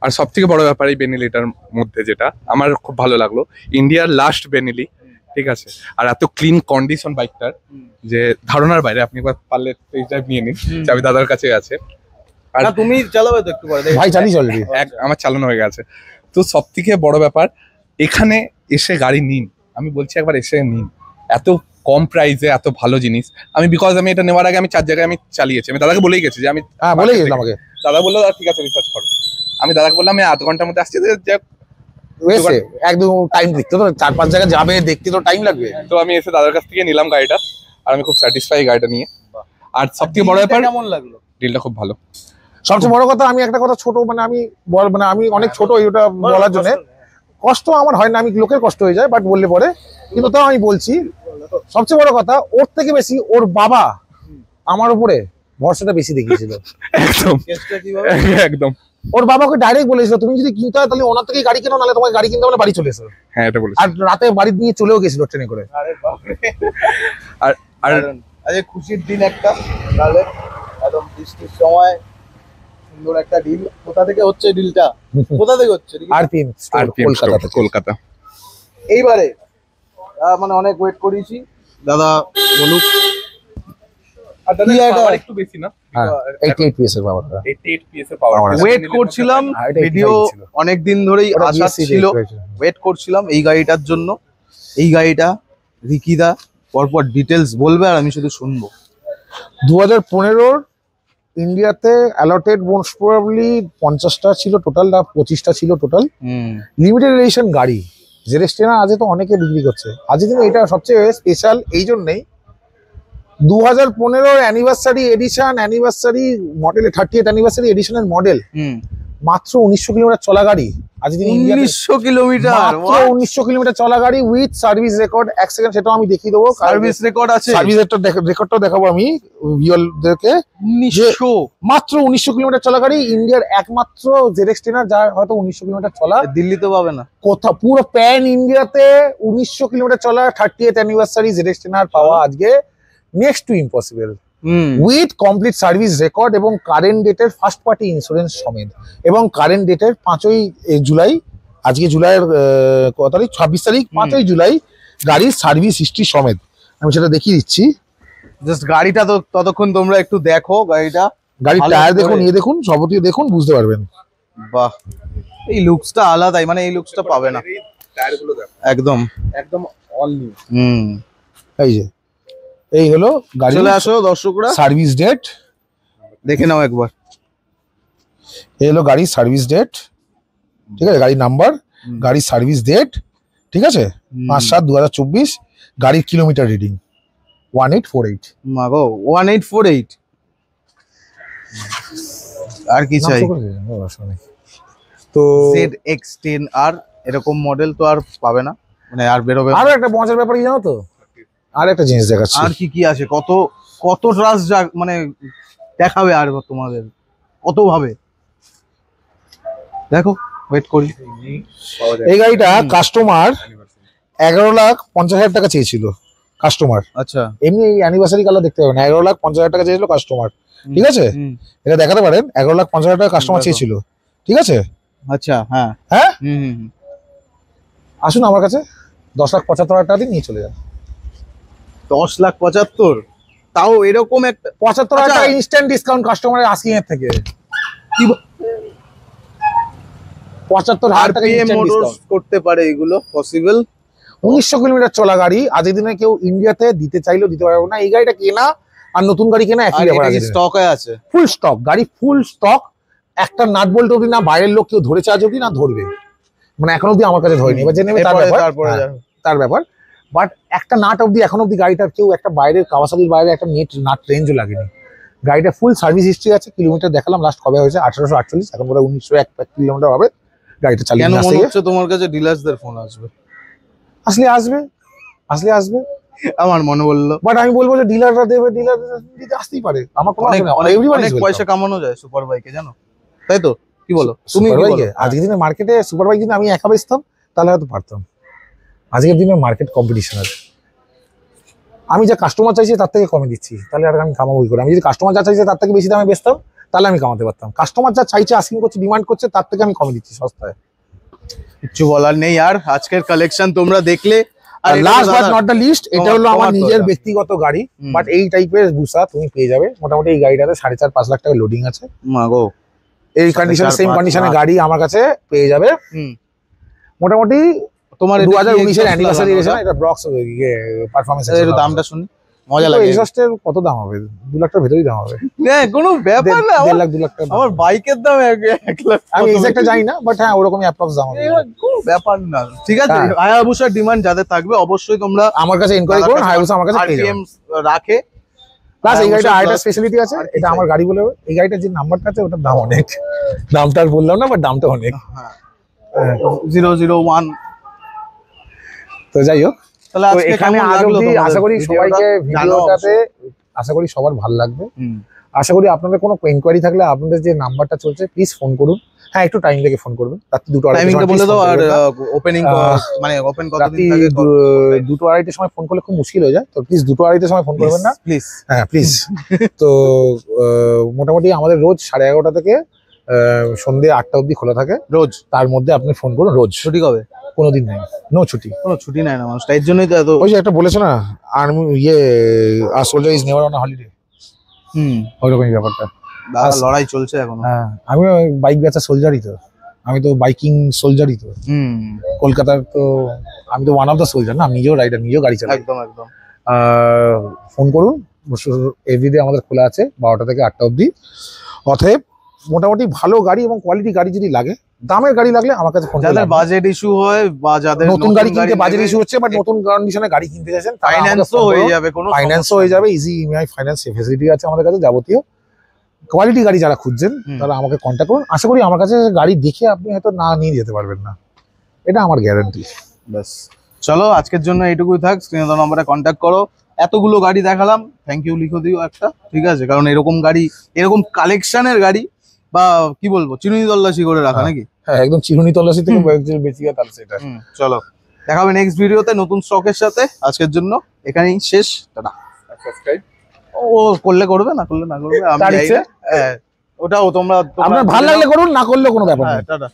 [SPEAKER 3] আর সবথেকে বড় ব্যাপার এই বেনেলিটার মধ্যে যেটা আমার খুব ভালো লাগলো, ইন্ডিয়ার লাস্ট বেনেলি, ঠিক আছে, আর এত ক্লিন কন্ডিশন বাইকটার যে ধারণার বাইরে। আপনি একবার পারলে টেস্ট ড্রাইভ নিয়ে নিন, চাবি দাদার কাছে আছে। আর
[SPEAKER 1] না তুমি চালাবে তো একটু পরে
[SPEAKER 2] ভাই চালিয়ে অলরেডি।
[SPEAKER 3] আমার চালানো হয়ে গেছে। তো সব থেকে বড় ব্যাপার, এখানে এসে গাড়ি নিন, আমি বলছি একবার এসে নিন। এত কম প্রাইসে এত ভালো জিনিস। আমি বিকজ আমি এটা নেওয়ার আগে আমি 4 জায়গায় আমি চালিয়েছি, আমি দাদাকে বলেই গেছি যে আমি,
[SPEAKER 2] হ্যাঁ বলে গেছিলাম আমাকে।
[SPEAKER 3] দাদা বললো ঠিক আছে রিসার্চ করো। আমি দাদাকে বললাম আমি আধ ঘন্টার মধ্যে আসছি,
[SPEAKER 2] এসে একদম টাইম দেখতে তো 4-5 জায়গায় যাবে, দেখতে তো টাইম লাগবে।
[SPEAKER 3] তো আমি এসে দাদার কাছ থেকে নিলাম গাড়িটা, আর আমি খুব স্যাটিসফাই গাড়িটা নিয়ে। আর সব থেকে বড় ব্যাপার,
[SPEAKER 1] কেমন লাগলো?
[SPEAKER 3] ডিলটা খুব ভালো।
[SPEAKER 2] সবচেয়ে বড় কথা, আমি একটা কথা ছোট, মানে আমি অনেক ছোট এটা বলার জন্য, কষ্ট আমার হয় না, আমি লোকের কষ্ট হয়ে যায় বাট বললে পরে, কিন্তু তাও আমি বলছি সবচেয়ে বড় কথা, ওর থেকে বেশি ওর বাবা আমার উপরে ভরসাটা বেশি দেখিয়েছিল।
[SPEAKER 3] একদম
[SPEAKER 1] কেসটা কিভাবে?
[SPEAKER 3] একদম।
[SPEAKER 2] ওর বাবাকে ডাইরেক্ট বলেছিল তুমি যদি কিনতে হয় তাহলে ওনার থেকেই গাড়ি কেনো, নাহলে তোমাকে গাড়ি কিনতে হবে বাড়ি চলে এসো।
[SPEAKER 3] হ্যাঁ এটা বলেছি।
[SPEAKER 2] আর রাতে বাড়ি নিয়ে চলেও গেছিল ট্রেনে করে।
[SPEAKER 1] আরে বাপরে।
[SPEAKER 3] আর
[SPEAKER 1] আজকে খুশির দিন একটা, তাহলে একদম বৃষ্টির সময় সুন্দর একটা ডিল। কোথা থেকে হচ্ছে ডিলটা? কোথা থেকে হচ্ছে?
[SPEAKER 2] আরপিএম
[SPEAKER 3] কলকাতা থেকে। কলকাতা।
[SPEAKER 1] এইবারে মানে অনেক ওয়েট করেছি, দাদা বলুক।
[SPEAKER 3] আর দাদা
[SPEAKER 1] কি একটা-
[SPEAKER 3] পাওয়ার একটু বেশি না?
[SPEAKER 2] 88 PS এর বাবা।
[SPEAKER 3] 88 PS এর পাওয়ার।
[SPEAKER 2] Power আছে।
[SPEAKER 1] ওয়েট করছিলাম,
[SPEAKER 2] আর এটা
[SPEAKER 1] ভিডিও
[SPEAKER 2] 85 ছিল।
[SPEAKER 1] অনেক দিন ধরেই
[SPEAKER 2] ওটা
[SPEAKER 1] আশা
[SPEAKER 2] BSc
[SPEAKER 1] ছিল,
[SPEAKER 2] হয়েছিল।
[SPEAKER 1] ওয়েট করছিলাম এই গাড়িটার জন্য। এই গাড়িটা রিকিদা পরপর ডিটেলস বলবে আর আমি শুধু শুনবো।
[SPEAKER 2] 2015 ইন্ডিয়াতে অ্যালটেড মোস্ট প্রবাবলি 50টা ছিল টোটাল, না 25টা ছিল টোটাল লিমিটেড এডিশন গাড়ি। জেরেস্টেনা আজকে তো অনেকে বিক্রি করছে, আজকে কিন্তু এটা সবচেয়ে স্পেশাল এই জন্যই 2015 anniversary edition, anniversary model, 30th anniversary এডিশনের মডেল, মাত্র 1900 কিলোমিটার চলা গাড়ি। আজ দিন
[SPEAKER 1] 1900 কিলোমিটার,
[SPEAKER 2] মাত্র 1900 কিলোমিটার চলা গাড়ি উইথ সার্ভিস রেকর্ড। এক সেকেন্ড সেটাও আমি দেখিয়ে দেবো,
[SPEAKER 1] সার্ভিস রেকর্ড আছে।
[SPEAKER 2] সার্ভিস রেকর্ডটাও দেখাবো আমি ভিউয়ারদেরকে।
[SPEAKER 1] 1900
[SPEAKER 2] মাত্র 1900 কিলোমিটার চলা গাড়ি, ইন্ডিয়ার একমাত্র জেরেক্স ট্রেনার যার হয়তো 1900 কিলোমিটার চলা।
[SPEAKER 1] দিল্লিতে পাবে না
[SPEAKER 2] কোথাও পুরো প্যান ইন্ডিয়াতে 1900 কিলোমিটার চলা 30th অ্যানিভার্সারি জেরেক্স ট্রেনার পাওয়া আজকে next to impossible, with complete service record এবং কারেন্ট ডেটের ফার্স্ট পার্টি ইন্স্যুরেন্স সমেত, এবং কারেন্ট ডেটের 5ই জুলাই, আজকে জুলাইয়ের কত তারিখ, 26 তারিখ, 5ই জুলাই গাড়ির সার্ভিস হিস্ট্রি সমেত। আমি সেটা দেখিয়ে দিচ্ছি।
[SPEAKER 1] জাস্ট গাড়িটা তো ততক্ষণ তোমরা একটু দেখো গাড়িটা।
[SPEAKER 2] গাড়ির
[SPEAKER 1] ভালো
[SPEAKER 2] টায়ার
[SPEAKER 1] করে।
[SPEAKER 2] দেখুন, ইয়ে দেখুন, সবটিও দেখুন, বুঝতে পারবেন।
[SPEAKER 1] বাহ, এই লুকসটা আলাদাই, মানে এই লুকসটা পাবে না
[SPEAKER 3] টায়ারগুলো দেখো,
[SPEAKER 1] একদম।
[SPEAKER 3] একদম অল নিউ।
[SPEAKER 2] এই যে এই হলো গাড়ি,
[SPEAKER 1] চলে আসো দর্শকরা,
[SPEAKER 2] সার্ভিস ডেট
[SPEAKER 1] দেখে নাও একবার।
[SPEAKER 2] এই হলো গাড়ির সার্ভিস ডেট, ঠিক আছে, গাড়ির নাম্বার, গাড়ির সার্ভিস ডেট, ঠিক আছে, 5/7/2024, গাড়ির কিলোমিটার রিডিং 1848।
[SPEAKER 1] মাগো 1848। আর কি চাই?
[SPEAKER 2] তো
[SPEAKER 1] ZX10 আর এরকম মডেল তো আর পাবে না, মানে আর বেরোবে না।
[SPEAKER 2] আরো একটা মজার ব্যাপার কি জানো তো, আর একটা জিনিস দেখাচ্ছি।
[SPEAKER 1] আর কি কি আছে, কত কত ট্রাস্ট মানে দেখাবে আর তোমাদের কত ভাবে। দেখো ওয়েট করি।
[SPEAKER 2] এই গাড়িটা কাস্টমার 11,50,000 টাকা চেয়েছিল কাস্টমার।
[SPEAKER 1] আচ্ছা,
[SPEAKER 2] এমনি এই অ্যানিভার্সারি কালার দেখতে পাবেন, 11,50,000 টাকা চেয়েছিল কাস্টমার, ঠিক আছে, এটা দেখাতে পারেন। 11,50,000 টাকা কাস্টমার চেয়েছিল, ঠিক আছে।
[SPEAKER 1] আচ্ছা, হ্যাঁ
[SPEAKER 2] হ্যাঁ আসুন আমার কাছে, 10,75,000 টাকা দিয়ে নিয়ে চলে যান।
[SPEAKER 1] 10,75,000, তাও এরকম একটা
[SPEAKER 2] 75,000
[SPEAKER 1] আচ্ছা।
[SPEAKER 2] টাকা ইনস্ট্যান্ট ডিসকাউন্ট কাস্টমারের আস্কিং এর থেকে।
[SPEAKER 1] কি
[SPEAKER 2] 75,000 টাকা
[SPEAKER 1] RPM
[SPEAKER 2] ইনস্ট্যান্ট
[SPEAKER 1] মোটরস
[SPEAKER 2] ডিসকাউন্ট।
[SPEAKER 1] করতে পারে এগুলো পসিবল।
[SPEAKER 2] 1900 কিলোমিটার চলা গাড়ি, আজকের দিনে কেউ ইন্ডিয়াতে দিতে চাইলেও দিতে পারবে না। এই গাড়িটা কেনা আর নতুন গাড়ি কেনা একই ব্যাপার আছে।
[SPEAKER 1] স্টকে আছে
[SPEAKER 2] ফুল স্টক গাড়ি, ফুল স্টক, একটা নাট বল্ট অবধি না বাইরের লোক কেউ ধরে চার্জ অবধি না ধরবে, মানে এখন অবধি আমার কাছে ধরেনি, এবার যে নেবে তার ব্যাপার,
[SPEAKER 1] তারপরে
[SPEAKER 2] হ্যাঁ, তার ব্যাপার। বাট একটা নাট অবধি এখন অবধি গাড়িটার কেউ একটা বাইরের কাওয়াসাকির বাইরে একটা নাট রেঞ্জও লাগেনি। গাড়িটা ফুল সার্ভিস হিস্ট্রি আছে, কিলোমিটার দেখালাম লাস্ট কবে হয়েছে 1848, এখন বোধহয় 1901 কিলোমিটার হবে গাড়িটা চালিয়ে
[SPEAKER 1] কেন
[SPEAKER 2] নিয়ে
[SPEAKER 1] মনে
[SPEAKER 2] আসতে।
[SPEAKER 1] হচ্ছে তোমার কাছে ডিলার্সদের ফোন আসবে?
[SPEAKER 2] আসলে আসবে, আসলে আসবে,
[SPEAKER 1] আমার মনে বললো।
[SPEAKER 2] বাট আমি বলবো যে ডিলাররা দেবে, ডিলার দিতে আসতেই পারে, আমার কোনো
[SPEAKER 1] অনেক
[SPEAKER 2] অসুবিধা নেই। Everybody
[SPEAKER 1] অনেক
[SPEAKER 2] is
[SPEAKER 1] পয়সা
[SPEAKER 2] welcome।
[SPEAKER 1] কামানো যায় সুপার বাইকে, জানো, তাই তো? কি বলো তুমি?
[SPEAKER 2] সুপার
[SPEAKER 1] কি
[SPEAKER 2] বাইকে
[SPEAKER 1] বলো?
[SPEAKER 2] আজকের দিনে মার্কেটে সুপার বাইক যদি আমি একা বেচতাম তাহলে হয়তো পারতাম। আজকের দিনে মার্কেট কম্পিটিশন আছে, আমি যা কাস্টমার চাইছি তার থেকে কমে দিচ্ছি, তাহলে আর আমি কামাবো কি করে? আমি যদি কাস্টমার যা চাইছে তার থেকে বেশি দামে বেচতাম তাহলে আমি কামাতে পারতাম। কাস্টমার যা চাইছে, আস্কিং করছে, ডিমান্ড করছে, তার থেকে আমি কমে দিচ্ছি সস্তায়।
[SPEAKER 1] কিছু বলার নেই। আর আজকের কালেকশন তোমরা দেখলে, আর এটা
[SPEAKER 2] লাস্ট
[SPEAKER 1] তো
[SPEAKER 2] বাট
[SPEAKER 1] দাদা,
[SPEAKER 2] নট দ্য লিস্ট, এটা হলো আমার
[SPEAKER 1] তোমার তো
[SPEAKER 2] নিজের
[SPEAKER 1] এটা।
[SPEAKER 2] ব্যক্তিগত গাড়ি,
[SPEAKER 1] হুম।
[SPEAKER 2] বাট এই টাইপের গুসা তুমি পেয়ে যাবে। মোটামুটি এই গাড়িটাতে 4.5-5 লাখ টাকা লোডিং আছে।
[SPEAKER 1] মা গো।
[SPEAKER 2] এই কন্ডিশনে, সেম
[SPEAKER 1] 4.5
[SPEAKER 2] কন্ডিশনে
[SPEAKER 1] লাখ।
[SPEAKER 2] গাড়ি আমার কাছে পেয়ে যাবে।
[SPEAKER 1] হুম।
[SPEAKER 2] মোটামুটি
[SPEAKER 1] তোমার
[SPEAKER 2] 2019-এর অ্যানিভার্সারি এডিশন, এটা ব্রক্স পারফরম্যান্স আছে।
[SPEAKER 1] এর দামটা শুনি, মজা লাগে।
[SPEAKER 2] এক্সস্টের কত দাম হবে? 2 লাখ টাকার ভেতরেই দাম হবে।
[SPEAKER 1] কোনো ব্যাপার না,
[SPEAKER 2] 1.5 লাখ 2 লাখ টাকা।
[SPEAKER 1] আমার বাইকের দাম 1 লাখ।
[SPEAKER 2] আমি এক্সাক্টটা জানি না, বাট হ্যাঁ ওরকমই অ্যাপ্রক্স দাম হবে।
[SPEAKER 1] কোনো ব্যাপার না, ঠিক আছে।
[SPEAKER 2] হ্যাঁ।
[SPEAKER 1] হায়াবুসার ডিমান্ড যাদের থাকবে অবশ্যই তোমরা
[SPEAKER 2] আমার কাছে এনকোয়ারি করুন, হায়াবুসা আমার কাছে পেয়ে যাবেন।
[SPEAKER 1] আরপিএম রাখে।
[SPEAKER 2] প্লাস এই গাড়িটা
[SPEAKER 1] Hayabusa
[SPEAKER 2] আরেকটা
[SPEAKER 1] plus
[SPEAKER 2] স্পেশালিটি আছে,
[SPEAKER 1] আর কি
[SPEAKER 2] এটা
[SPEAKER 1] চাই?
[SPEAKER 2] আমার গাড়ি বলে এই গাড়িটার যে নাম্বারটা আছে ওটার দাম অনেক। দামটা আর বললাম না, বাট দামটা অনেক।
[SPEAKER 1] হ্যাঁ 001।
[SPEAKER 2] তো যাই হোক,
[SPEAKER 1] তাহলে
[SPEAKER 2] তো
[SPEAKER 1] আজকে
[SPEAKER 2] এখানে
[SPEAKER 1] কেমন
[SPEAKER 2] আজ
[SPEAKER 1] লাগলো
[SPEAKER 2] অব্দি
[SPEAKER 1] তোমাদের
[SPEAKER 2] আশা করি
[SPEAKER 1] ভিডিওটা?
[SPEAKER 2] সবাইকে
[SPEAKER 1] জানাও
[SPEAKER 2] ভিডিওটাতে আশা করি সবার ভালো লাগবে।
[SPEAKER 1] হুম।
[SPEAKER 2] আশা করি আপনাদের কোনো এনকোয়ারি থাকলে আপনাদের যে নাম্বারটা চলছে প্লিজ ফোন করুন। হ্যাঁ, একটু টাইম লেগে ফোন করবেন, রাত্রি 2-2
[SPEAKER 1] টাইমিংটা বলে দাও। আর ওপেনিং মানে ওপেন কতদিন
[SPEAKER 2] রাত্রি
[SPEAKER 1] থাকে?
[SPEAKER 2] 2-2:30 সময় ফোন করলে খুব মুশকিল হয়ে যায়, তো প্লিজ 2-2:30 সময় ফোন করবেন না।
[SPEAKER 1] প্লিজ।
[SPEAKER 2] হ্যাঁ প্লিজ। তো মোটামুটি আমাদের রোজ 11:30 থেকে সন্ধ্যে 8টা অবধি খোলা থাকে।
[SPEAKER 1] রোজ?
[SPEAKER 2] তার মধ্যে আপনি ফোন করুন রোজ।
[SPEAKER 1] ছুটি কবে?
[SPEAKER 2] কোনোদিন নেই, নো ছুটি।
[SPEAKER 1] কোনো ছুটি নাই না মানুষটা, এর জন্যই তো এত।
[SPEAKER 2] ওই যে একটা বলেছে না, army soldier is never on holiday,
[SPEAKER 1] hmm.
[SPEAKER 2] ওইরকমই ব্যাপারটা।
[SPEAKER 1] দাদা লড়াই চলছে এখনো।
[SPEAKER 2] হ্যাঁ, আমি বাইক বেচা সোলজারই তো, আমি তো বাইকিং সোলজারই তো
[SPEAKER 1] হুম।
[SPEAKER 2] কলকাতার। তো আমি তো ওয়ান অফ দ্য সোলজার না, আমি নিজেও রাইডার, নিজেও গাড়ি চালাই।
[SPEAKER 1] একদম একদম।
[SPEAKER 2] ফোন করুন, এভরিডে আমাদের খোলা আছে 12টা থেকে 8টা অবধি। অতএব মোটামুটি ভালো গাড়ি এবং কোয়ালিটি গাড়ি যদি লাগে, দামের গাড়ি লাগলে আমার কাছে ফোন
[SPEAKER 1] যাদের বাজেট ইস্যু হয় বা যাদের
[SPEAKER 2] নতুন গাড়ি কিনতে বাজেট ইস্যু হচ্ছে, বাট নতুন কন্ডিশনে গাড়ি কিনতে চাইছেন,
[SPEAKER 1] ফাইন্যান্সও হয়ে যাবে, কোনো
[SPEAKER 2] ফাইন্যান্সও হয়ে যাবে, ইজি ইএমআই ফাইন্যান্স ফেসিলিটি আছে আমাদের কাছে যাবতীয়। কোয়ালিটি গাড়ি যারা খুঁজছেন
[SPEAKER 1] হুম।
[SPEAKER 2] তারা আমাকে কন্ট্যাক্ট করুন। আশা করি আমার কাছে গাড়ি দেখে আপনি হয়তো না নিয়ে যেতে পারবেন না, এটা আমার গ্যারান্টি।
[SPEAKER 1] ব্যাস, চলো আজকের জন্য এইটুকুই থাক। স্ক্রিনে দেওয়া নম্বরে কন্ট্যাক্ট করো। এতগুলো গাড়ি দেখালাম, থ্যাংক ইউ লিখে দিও একটা, ঠিক আছে? কারণ এরকম গাড়ি, এরকম কালেকশনের গাড়ি বা কি বলবো, চিরুনি তল্লাশি করে রাখা নাকি?
[SPEAKER 2] হ্যাঁ, একদম চিরুনি তল্লাশি থেকে বেশি গিয়ে তাহলে সেটা।
[SPEAKER 1] চলো দেখাবে নেক্সট ভিডিওতে নতুন স্টকের সাথে। আজকের জন্য এখানেই শেষ, টাটা।
[SPEAKER 3] সাবস্ক্রাইব
[SPEAKER 1] ও করলে করবে, না করলে না করবে, আমি
[SPEAKER 2] তার
[SPEAKER 1] জানি
[SPEAKER 2] ইচ্ছে।
[SPEAKER 1] না। হ্যাঁ, ওটাও তোমরা
[SPEAKER 2] আপনার ভালো লাগলে করুন, না করলে কোনো ব্যাপার
[SPEAKER 1] হ্যাঁ,
[SPEAKER 2] নেই।
[SPEAKER 1] টাটা।